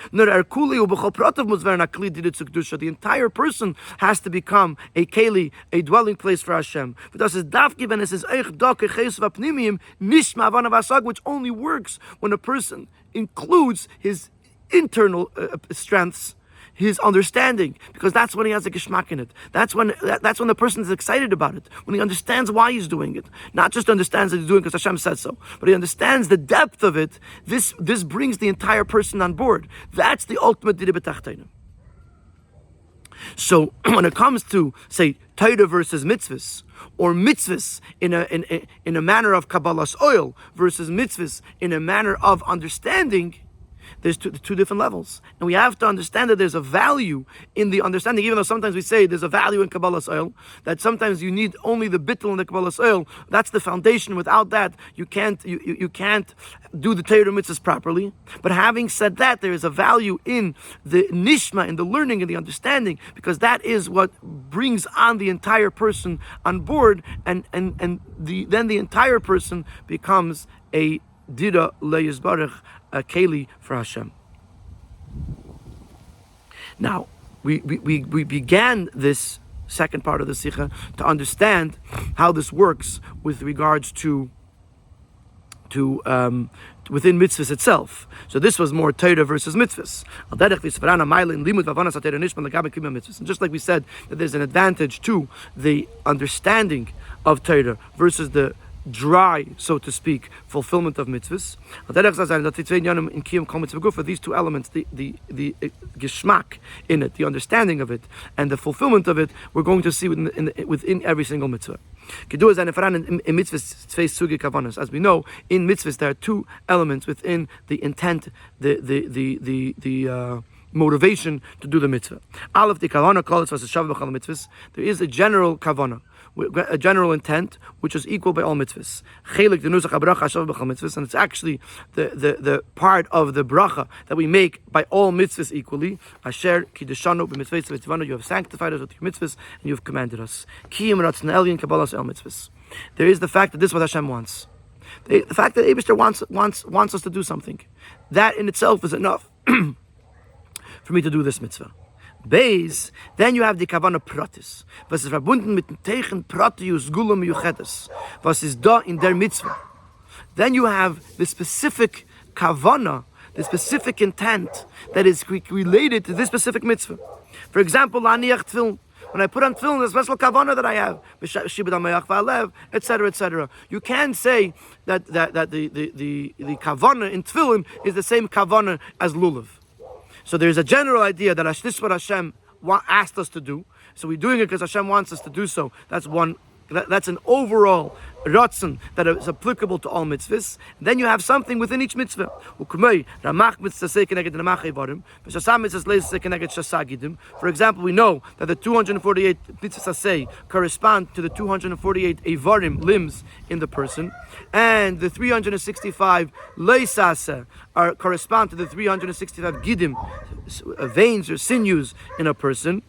S1: The entire person has to become a keli, a dwelling place for Hashem. Which only works when a person includes his internal strengths, his understanding, because that's when he has a geschmack in it. That's when the person is excited about it. When he understands why he's doing it, not just understands that he's doing it because Hashem said so, but he understands the depth of it. This brings the entire person on board. That's the ultimate Dide B'tachtenim. So when it comes to, say, Torah versus mitzvahs, or mitzvahs in a manner of Kabbalah's oil versus mitzvahs in a manner of understanding, there's two different levels. And we have to understand that there's a value in the understanding, even though sometimes we say there's a value in Kabbalah's oil, that sometimes you need only the bittul in the Kabbalah's oil. That's the foundation. Without that, you can't do the Torah mitzvahs properly. But having said that, there is a value in the nishma, in the learning and the understanding, because that is what brings on the entire person on board, and then the entire person becomes a dira le'yizbarech, a keli for Hashem. Now, we began this second part of the Sikha to understand how this works with regards to within mitzvahs itself. So this was more Torah versus mitzvahs. And just like we said that there's an advantage to the understanding of Torah versus the dry, so to speak, fulfillment of mitzvahs. For these two elements, the geschmack in it, the understanding of it, and the fulfillment of it, we're going to see within every single mitzvah. As we know, in mitzvahs there are two elements within the intent, the motivation to do the mitzvah. There is a general kavanah, a general intent, which is equal by all mitzvahs. And it's actually the part of the bracha that we make by all mitzvahs equally. Asher kiddeshanu b'mitzvahs, you have sanctified us with your mitzvahs and you have commanded us. There is the fact that this is what Hashem wants. The fact that Eibishter wants us to do something. That in itself is enough for me to do this mitzvah. Beis, then you have the Kavanah Pratis. Was ist verbunden mit dem Teichen Pratius Gula Miyuchedes. Was ist da in der Mitzvah. Then you have the specific Kavanah the specific intent that is related to this specific mitzvah. For example, laniach tefillin. When I put on tefillin, there's a special kavanah that I have, etc., etc. You can say that the kavanah in tefillin is the same kavanah as lulav. So there's a general idea that this is what Hashem asked us to do. So we're doing it because Hashem wants us to do so. That's one. That's an overall ratzon that is applicable to all mitzvahs. Then you have something within each mitzvah. For example, we know that the 248 mitzvahs correspond to the 248 avarim, limbs in the person, and the 365 leisase correspond to the 365 gidim, veins or sinews in a person.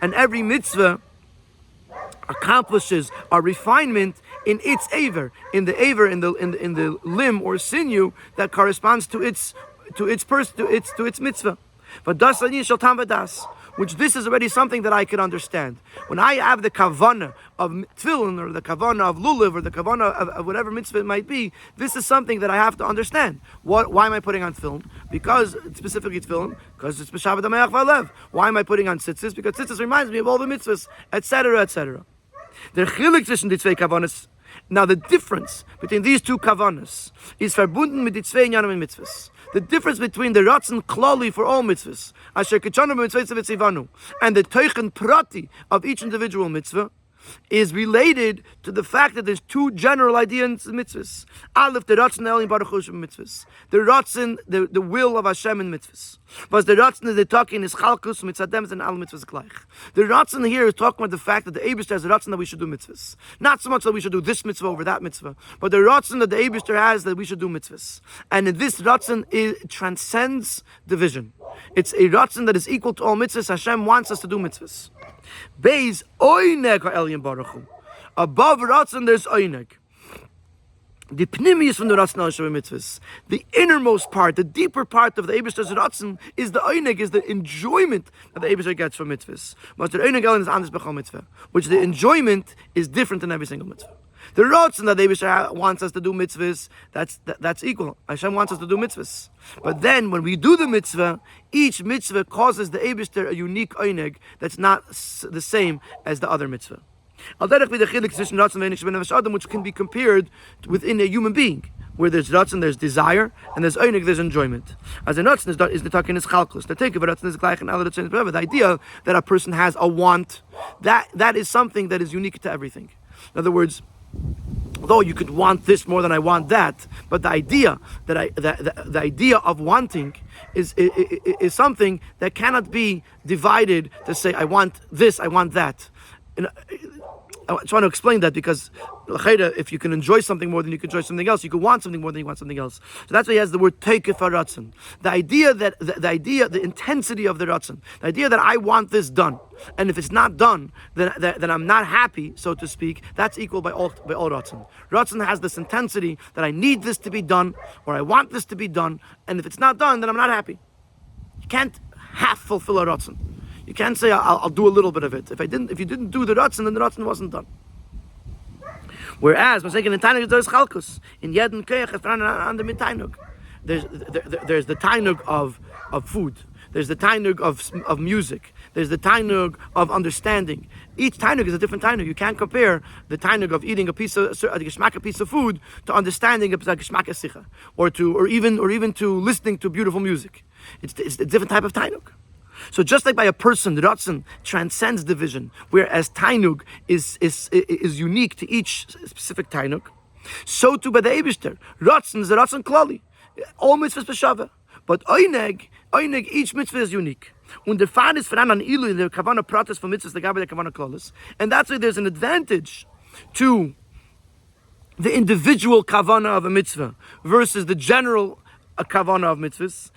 S1: And every mitzvah accomplishes a refinement in its aver, in the limb or sinew that corresponds to its mitzvah. Which this is already something that I can understand. When I have the kavanah of tefillin or the kavanah of lulav or the kavanah of whatever mitzvah it might be, this is something that I have to understand. Why am I putting on tefillin? Because specifically tefillin, because it's b'shabbat hamayach v'alev. Why am I putting on tzitzis? Because tzitzis reminds me of all the mitzvahs, etc., etc. Der Chelek zwischen die zwei kavanas. Now the difference between these two kavanas is verbunden mit die zwei inyanim mitzvahs. The difference between the ratzon klali for all mitzvahs, asher kichanu b'mitzvahs v'tzivanu, and the teichen prati of each individual mitzvah is related to the fact that there's two general ideas in mitzvahs. Aleph, the ratzon elim baruch hu mitzvahs. The ratzon, the will of Hashem in mitzvahs. But the ratzon is the talking is chalkus mitzadem and al mitzvahs gleich. The ratzon here is talking about the fact that the Eibishter has the ratzon that we should do mitzvahs. Not so much that we should do this mitzvah over that mitzvah, but the ratzon that the Eibishter has that we should do mitzvahs. And in this ratzon, it transcends division. It's a ratzon that is equal to all mitzvahs. Hashem wants us to do mitzvahs. Beis oineg ha'elyon baruch hu. Above ratzon, there's oineg. The pnimius from the ratzon al mitzvahs, the innermost part, the deeper part of the Eibishter's ratzon is the oineg, is the enjoyment that the Eibishter gets from mitzvahs. But the oineg elyon is anders b'chol mitzvah, which the enjoyment is different in every single mitzvah. The ratzon that the Eibishter wants us to do mitzvahs, that's equal. Hashem wants us to do mitzvahs. But then when we do the mitzvah, each mitzvah causes the Eibishter a unique oineg that's not the same as the other mitzvah. Which can be compared within a human being, where there's ratzon, there's desire, and there's oineg, there's enjoyment. As a ratzon is the talking is chalkus. The take of ratzon is gleich and other ratzon is whatever. The idea that a person has a want, that is something that is unique to everything. In other words, although you could want this more than I want that, but the idea that the idea of wanting is something that cannot be divided to say I want this, I want that. And I just want to explain that because if you can enjoy something more than you can enjoy something else, you can want something more than you want something else. So that's why he has the word teikef haratzon. The idea that the intensity of the ratzon, the idea that I want this done, and if it's not done, then I'm not happy, so to speak. That's equal by all ratzon. Ratzon has this intensity that I need this to be done, or I want this to be done, and if it's not done, then I'm not happy. You can't half fulfill a ratzon. You can't say I'll do a little bit of it. If you didn't do the ratzon, then the ratzon wasn't done. Whereas, in Tainug there's chalkus. In Yedin Keich on the Tainug. There's the Tainug of food. There's the Tainug of music. There's the Tainug of understanding. Each Tainug is a different Tainug. You can't compare the Tainug of eating a piece of food to understanding a geschmack sicha, or even to listening to beautiful music. It's a different type of Tainug. So just like by a person, the ratzon transcends division, whereas tainug is unique to each specific tainug, so too by the Eibishter, ratzon is the ratzon klali, all mitzvahs b'shava, but oineg, each mitzvah is unique. Und der Fahr ist voran an ilu in der kavana pratis for mitzvahs the gabe der kavana klalis, and that's why there's an advantage to the individual kavana of a mitzvah versus the general kavana of mitzvahs.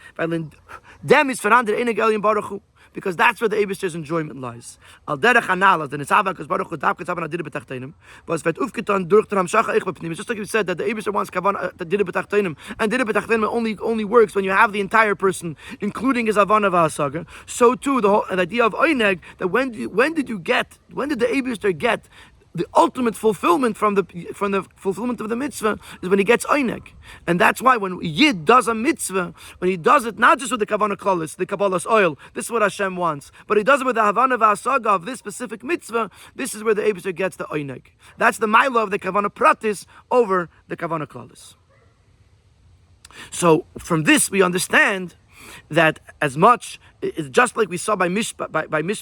S1: Dem is voran der enig elyon baruch hu, because that's where the Eibishter's enjoyment lies. Al derech analas, the nitzava because baruch hu davke tzavan adire betachtenim, but es wird aufgetan durch den hamshacha ich bepnim. It's just like you said that the Eibishter wants kavan adire betachtenim, and adire betachtenim only works when you have the entire person, including his avana v'hasaga. So too the idea of oineg, that when did the Eibishter get the ultimate fulfillment from the fulfillment of the mitzvah is when he gets oineg. And that's why when Yid does a mitzvah, when he does it not just with the kavanah klalis, the kabbalah's oil, this is what Hashem wants, but he does it with the havana v'asaga of this specific mitzvah, this is where the Eibusher gets the oineg. That's the mila of the kavanah pratis over the kavanah klalis. So from this we understand that as much, just like we saw by Mishpat,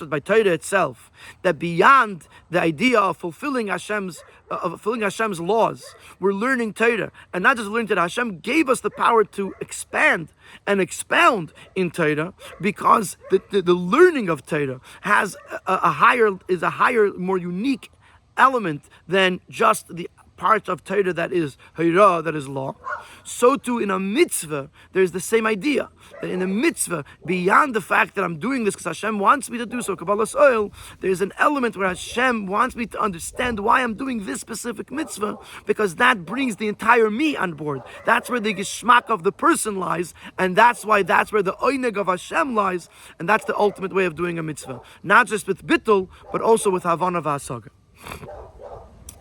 S1: by Torah itself, that beyond the idea of fulfilling Hashem's laws, we're learning Torah, and not just learning Torah. Hashem gave us the power to expand and expound in Torah, because the learning of Torah has a higher, more unique element than just the part of Torah that is Hira, that is law. So too in a mitzvah, there's the same idea. That in a mitzvah, beyond the fact that I'm doing this because Hashem wants me to do so, Kabbalah's oil, there's an element where Hashem wants me to understand why I'm doing this specific mitzvah, because that brings the entire me on board. That's where the geschmack of the person lies, and that's where the oineg of Hashem lies, and that's the ultimate way of doing a mitzvah. Not just with bittul, but also with havana v'asaga.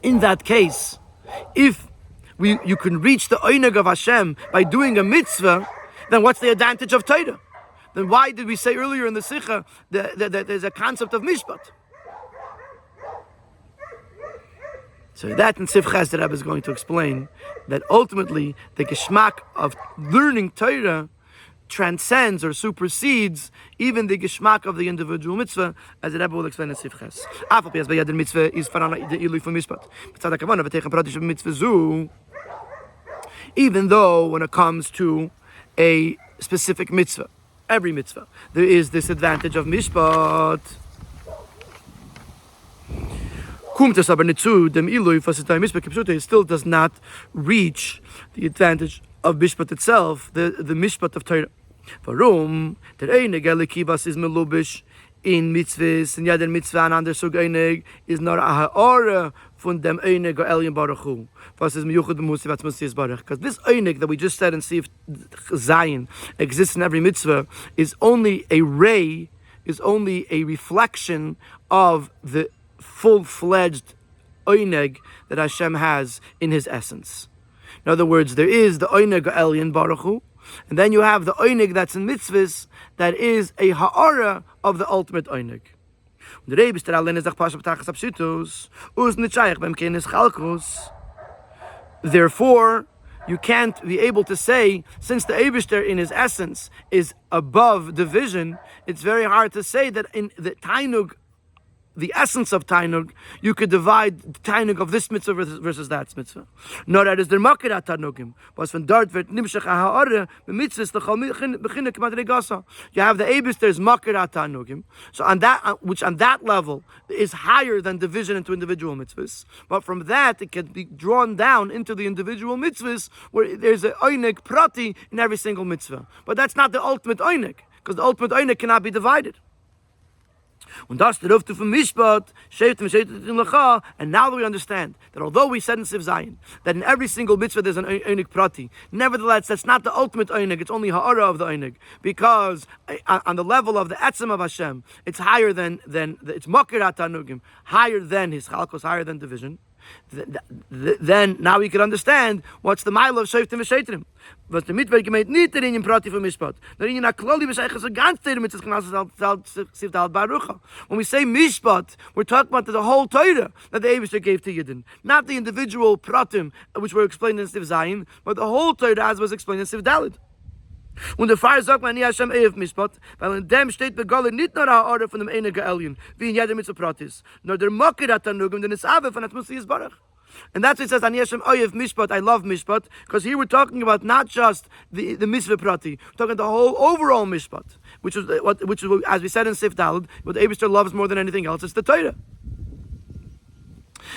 S1: In that case, if you can reach the oineg of Hashem by doing a mitzvah, then what's the advantage of Torah? Then why did we say earlier in the Sikha that there's a concept of mishpat? So that in Sif Ches, the Rabbi is going to explain that ultimately the geschmack of learning Torah transcends or supersedes even the geschmack of the individual mitzvah, as the Rebbe will explain in Sif Ches. Even though when it comes to a specific mitzvah, every mitzvah, there is this advantage of mishpat. It still does not reach the advantage of mishpat itself, the mishpat of Torah. Warum? Der Einig Kivas is melubish in mitzvahs, and jeder mitzvah an ander Sug Einig is nor a ha'ara von dem Einig Elyon Baruch Hu. Was is miyuchad b'musi v'atzmusi Baruch? Because this Einig that we just said in Sif Zayin exists in every mitzvah is only a ray, is only a reflection of the full-fledged Einig that Hashem has in His essence. In other words, there is the Einig Elyon Baruch Hu, and then you have the oinig that's in mitzvahs, that is a ha'ara of the ultimate oinig. Therefore, you can't be able to say, since the Eibishter in his essence is above division, it's very hard to say that in the Tainug, the essence of Tainug, you could divide the Tainug of this mitzvah versus that mitzvah. Nor that is der Makirat Tanugim. Was von dort wird Nimshach HaHa'ara b'mitzvahs l'chol b'chinek madregasa. You have the Eibishter's Makirat Tanugim, so on that, which on that level is higher than division into individual mitzvahs. But from that, it can be drawn down into the individual mitzvahs, where there's an Oinig Prati in every single mitzvah. But that's not the ultimate Oinig, because the ultimate Oinig cannot be divided. And now we understand that although we said in Siv Zayin that in every single mitzvah there's an Einig Prati, nevertheless that's not the ultimate Einig, it's only Ha'ara of the Einig, because on the level of the Etzem of Hashem, it's higher than it's Makirat Tanugim, higher than his Chalkos, higher than division. Then now we can understand what's the mile of Shoftim v'Sheitrim. Was the mitwerk gemeint nicht der in Prati von Mishpat. Der in a kloli bescheiches ganz der mit das Sivt al-Barucha. When we say Mishpat, we're talking about the whole Torah that the Eibishter gave to Yidden. Not the individual Pratim, which were explained in Siv Zayin, but the whole Torah as was explained in Siv Daled. Und der Pfarrer sagt man, Hashem Eif Mishpat, weil in dem steht begolle nicht nur eine Order von dem Einige Elyon, wie in jeder Mitzvah Pratis, nur der Mokirat Tanugim, denn es Ave von Atmusi Baruch. And that's what it says, Ani Hashem Eif Mishpat, I love Mishpat, because here we're talking about not just the Mitzvah Prati, we're talking the whole overall Mishpat, which is as we said in Sif Daled, what the Eibishter loves more than anything else, it's the Torah.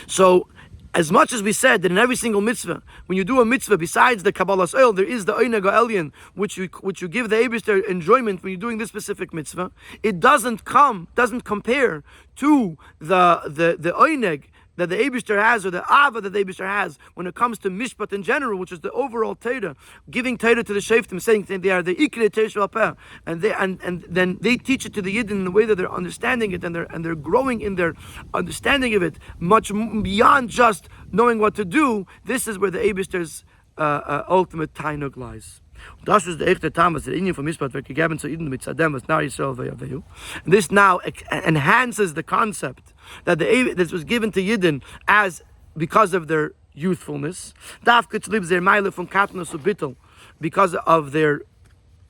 S1: So, as much as we said that in every single mitzvah, when you do a mitzvah, besides the Kabbalah's oil, there is the Oineg Elyon, which you give the Eibishter enjoyment when you're doing this specific mitzvah. It doesn't compare to the Oineg that the Eibishter has, or the Ava that the Eibishter has, when it comes to Mishpat in general, which is the overall Torah, giving Torah to the Shoftim, saying they are the Ikre Torah Peh, and then they teach it to the Yidden in the way that they're understanding it, and they're growing in their understanding of it, much beyond just knowing what to do. This is where the Eibishter's ultimate Tainug lies. Das ist der echte Tamas, der Indian von Mishpat, wird gegeben zu Eden mit Tzadem, was nach Yisrael ve'yavehu. This now enhances the concept that this was given to Yidden as because of their youthfulness. Dafke tzlib zer meile von Katnus und Bittel, because of their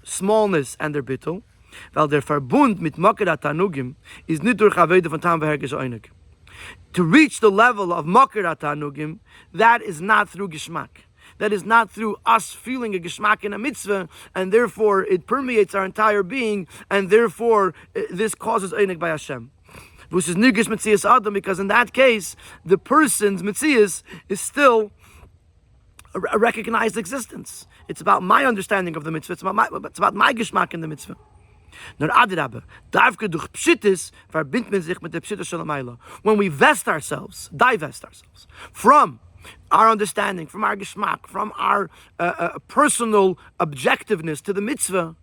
S1: smallness and their Bittel, weil der Verbund mit Mokerat Tanugim is nicht durch Avede von Tam v'hergish Einig. To reach the level of Mokerat Tanugim, that is not through Geschmack. That is not through us feeling a geschmack in a mitzvah, and therefore it permeates our entire being, and therefore this causes einig by Hashem. Which is nirgish mitzias adam, because in that case, the person's mitzias is still a recognized existence. It's about my understanding of the mitzvah. It's about my geschmack in the mitzvah. Nur adrabe, davke durch pshittis verbindt man sich mit der pshittis shel hamayla. When we divest ourselves from our understanding, from our geschmack, from our personal objectiveness to the mitzvah,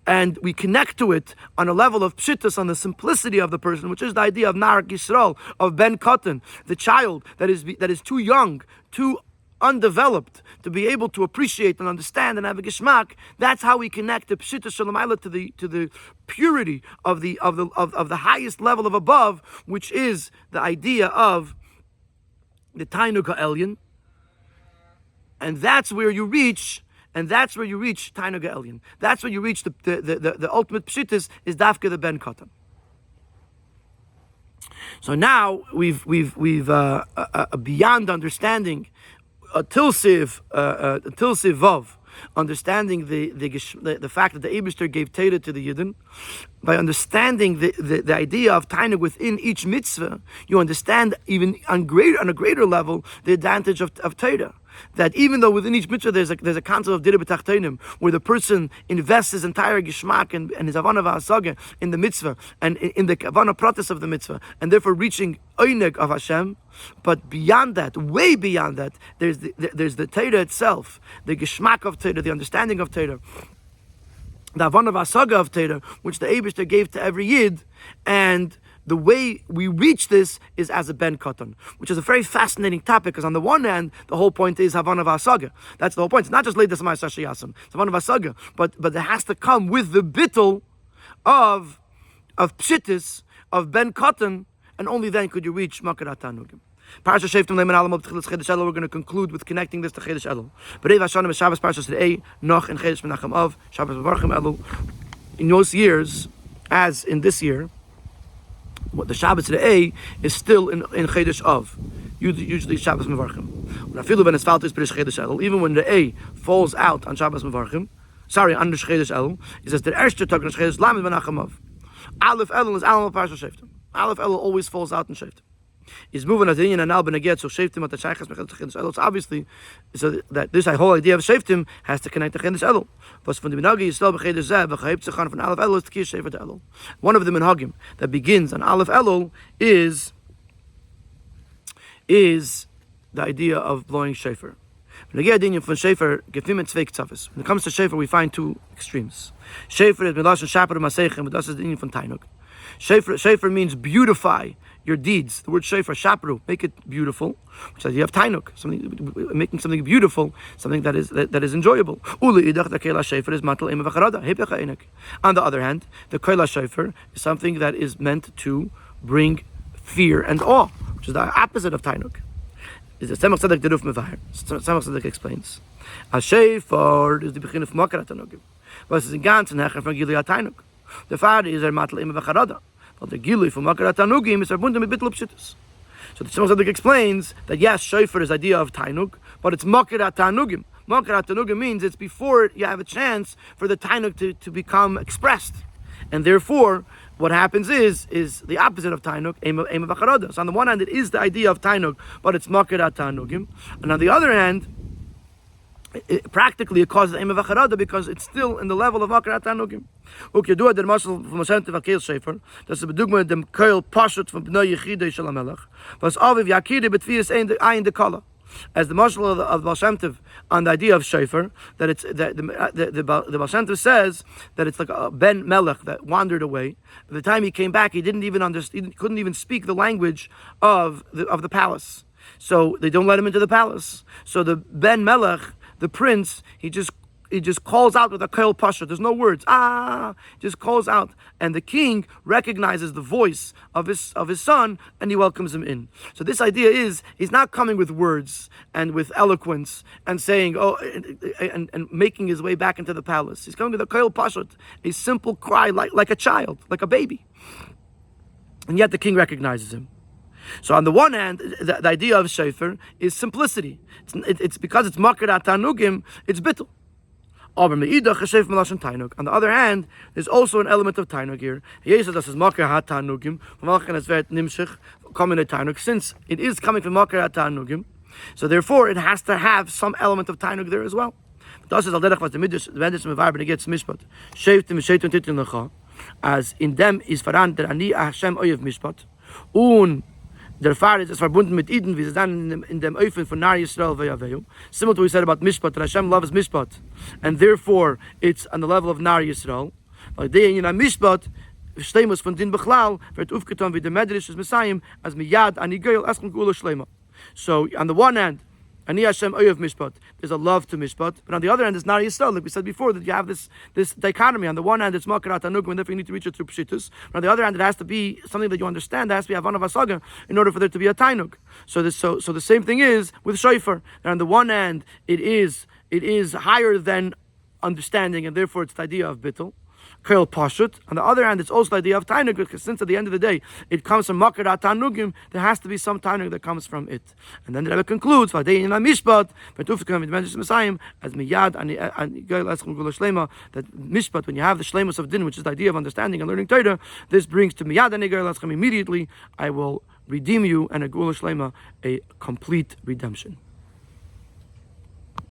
S1: and we connect to it on a level of pshittus, on the simplicity of the person, which is the idea of Nar Yisrael, of Ben Katan, the child that is too young, too undeveloped to be able to appreciate and understand and have a geschmack. That's how we connect the pshittus shalamayla to the purity of the highest level of above, which is the idea of the Tainug Ha'elyon, and that's where you reach Tainug Ha'elyon. That's where you reach the ultimate pshittis is Dafke the Ben Katan. So now we've beyond understanding Tilsiv Vav, understanding the fact that the Eibishter gave Torah to the Yidden. By understanding the idea of Tainug within each mitzvah, you understand even on a greater level the advantage of Torah. That even though within each mitzvah there's a concept of Dira B'Tachtenim, where the person invests his entire geschmack and his Havana V'Hasaga in the mitzvah, and in the Havana Pratis of the mitzvah, and therefore reaching Oineg of Hashem. But beyond that, way beyond that, there's the Torah itself, the geschmack of Torah, the understanding of Torah, the Havana V'Hasaga of Torah, which the Eibishter gave to every Yid, and the way we reach this is as a Ben Katan, which is a very fascinating topic, because on the one hand, the whole point is Havana V'Hasaga. That's the whole point. It's not just Leidas Ma'aseh Sheyasam. It's Havana V'Hasaga. But it has to come with the bittul of Pshittis, of Ben Katan, and only then could you reach Makarat Tanugim. Parasha Shoftim Leiman Alam of Tchilas Chedesh Elul. We're going to conclude with connecting this to Chedesh Elul. B'rei Hashanah B'Shabbos Parasha Today, Noch and Chedesh Menachem Av, Shabbos Mevarchim Elul. In most years, as in this year, what the Shabbos today is still in Chedesh Av. Usually Shabbos Mevarchim. Even when the A falls out on Shabbos Mevarchim, on Chedesh Elul, it says the Ershter Tag on Chedesh Lamed Menachem Av. Aleph Elul is Alam Parasha Shoftim. Aleph Elul always falls out in Shoftim. Is moving as Inyan and Alban again, so Shoftim at the Shaychas Mechel Chedesh Elul. It's obviously so that this whole idea of Shoftim has to connect to Chedesh Elul. Was von dem Minhagi Yisrael b'Chedesh Zeh v'chayev tzichan von Aleph Elul is Tkiyah Shefer Elul. One of the Minhagim that begins on Aleph Elul is the idea of blowing Shefer. When it comes to Shefer, we find two extremes. Shefer is Milashon Shaper Masechem, but this is the Indian from Tainug. Shefer means beautify your deeds. The word Shefer, Shapru, make it beautiful, which is you have Tainug, making something beautiful, something that is enjoyable. On the other hand, the Koila Shefer is something that is meant to bring fear and awe, which is the opposite of Tainug. Is the Tzemach Tzedek Deruf Mevaher. Tzemach Tzedek explains. A Shefer is the beginning of Makarat Tanugim. Was is in Ganzen Hecher from Gilui Tainug. The Father is Matal Ima V'Charada. But the Gilui from Makarat Tanugim is verbunden mit Bittul Pshittus. So the Tzemach Tzedek explains that yes, Shefer is the idea of Tainug, but it's Makarat Tanugim. Makarat Tanugim means it's before you have a chance for the Tainug to become expressed. And therefore, what happens is the opposite of Tainug, Ema V'Charada. So on the one hand, it is the idea of Tainug, but it's Makarat Tanugim. And on the other hand, practically it causes Ema V'Charada because it's still in the level of Makarat Tanugim. Okay, do der Masel from Moshe to Vakel Shefer. That's the bedugma dem Keil Pashut from Bnei Yechidei Shel HaMelech. Was Aviv Yakide betvias ein de Kala. As the Moshe of Baal Shem Tov on the idea of Shefer, that it's that the Baal Shem Tov says that it's like a Ben Melech that wandered away. By the time he came back, he didn't even understand. He couldn't even speak the language of the palace. So they don't let him into the palace. So the Ben Melech, the prince, he just calls out with a Kail Pasha. There's no words. Just calls out. And the king recognizes the voice of his son and he welcomes him in. So this idea is, he's not coming with words and with eloquence and saying, and making his way back into the palace. He's coming with a Kail Pasha, a simple cry like a child, like a baby. And yet the king recognizes him. So on the one hand, the idea of Shefer is simplicity. It's because it's Makarat Tanugim, it's bittul. On the other hand, there's also an element of Tainug here. Since it is coming from Makarat Tanugim, so therefore it has to have some element of Tainug there as well. As in them is verant der Ani Hashem Oyev Mishpat. Und der Fahr ist verbunden mit Eden, wie sie dann in dem Öfen von Nar Yisrael Ve'Yaveyu. Similar to what we said about Mishpat, that Hashem loves Mishpat, and therefore it's on the level of Nar Yisrael. Like they in Mishpat, Shleimus von Din Bechlal, wird aufgetan wie der Medrash des Messiah, as miyad ani geil asken gula Shleima. So on the one hand, Ani Hashem Oyev Mishpat, there's a love to Mishpat, but on the other hand, it's Nar Yisrael, like we said before, that you have this dichotomy. On the one hand, it's Makarat Tanugim, and therefore you need to reach it through Pshitus. But on the other hand, it has to be something that you understand. There has to be Havana Vasaga in order for there to be a Tainug. So the same thing is with Shofar. And on the one hand, it is higher than understanding, and therefore it's the idea of Bittul. Kail Pashut. On the other hand, it's also the idea of Tainug, because since at the end of the day it comes from Makarat Tanugim, there has to be some Tainug that comes from it. And then the Rebbe concludes, Vadei in Mishpat, as miyad and Gail Eschem Gula Shlema, that Mishpat, when you have the Shlemus of Din, which is the idea of understanding and learning Torah, this brings to miyad and Gail Eschem immediately, I will redeem you, and a Gula Shlema, a complete redemption.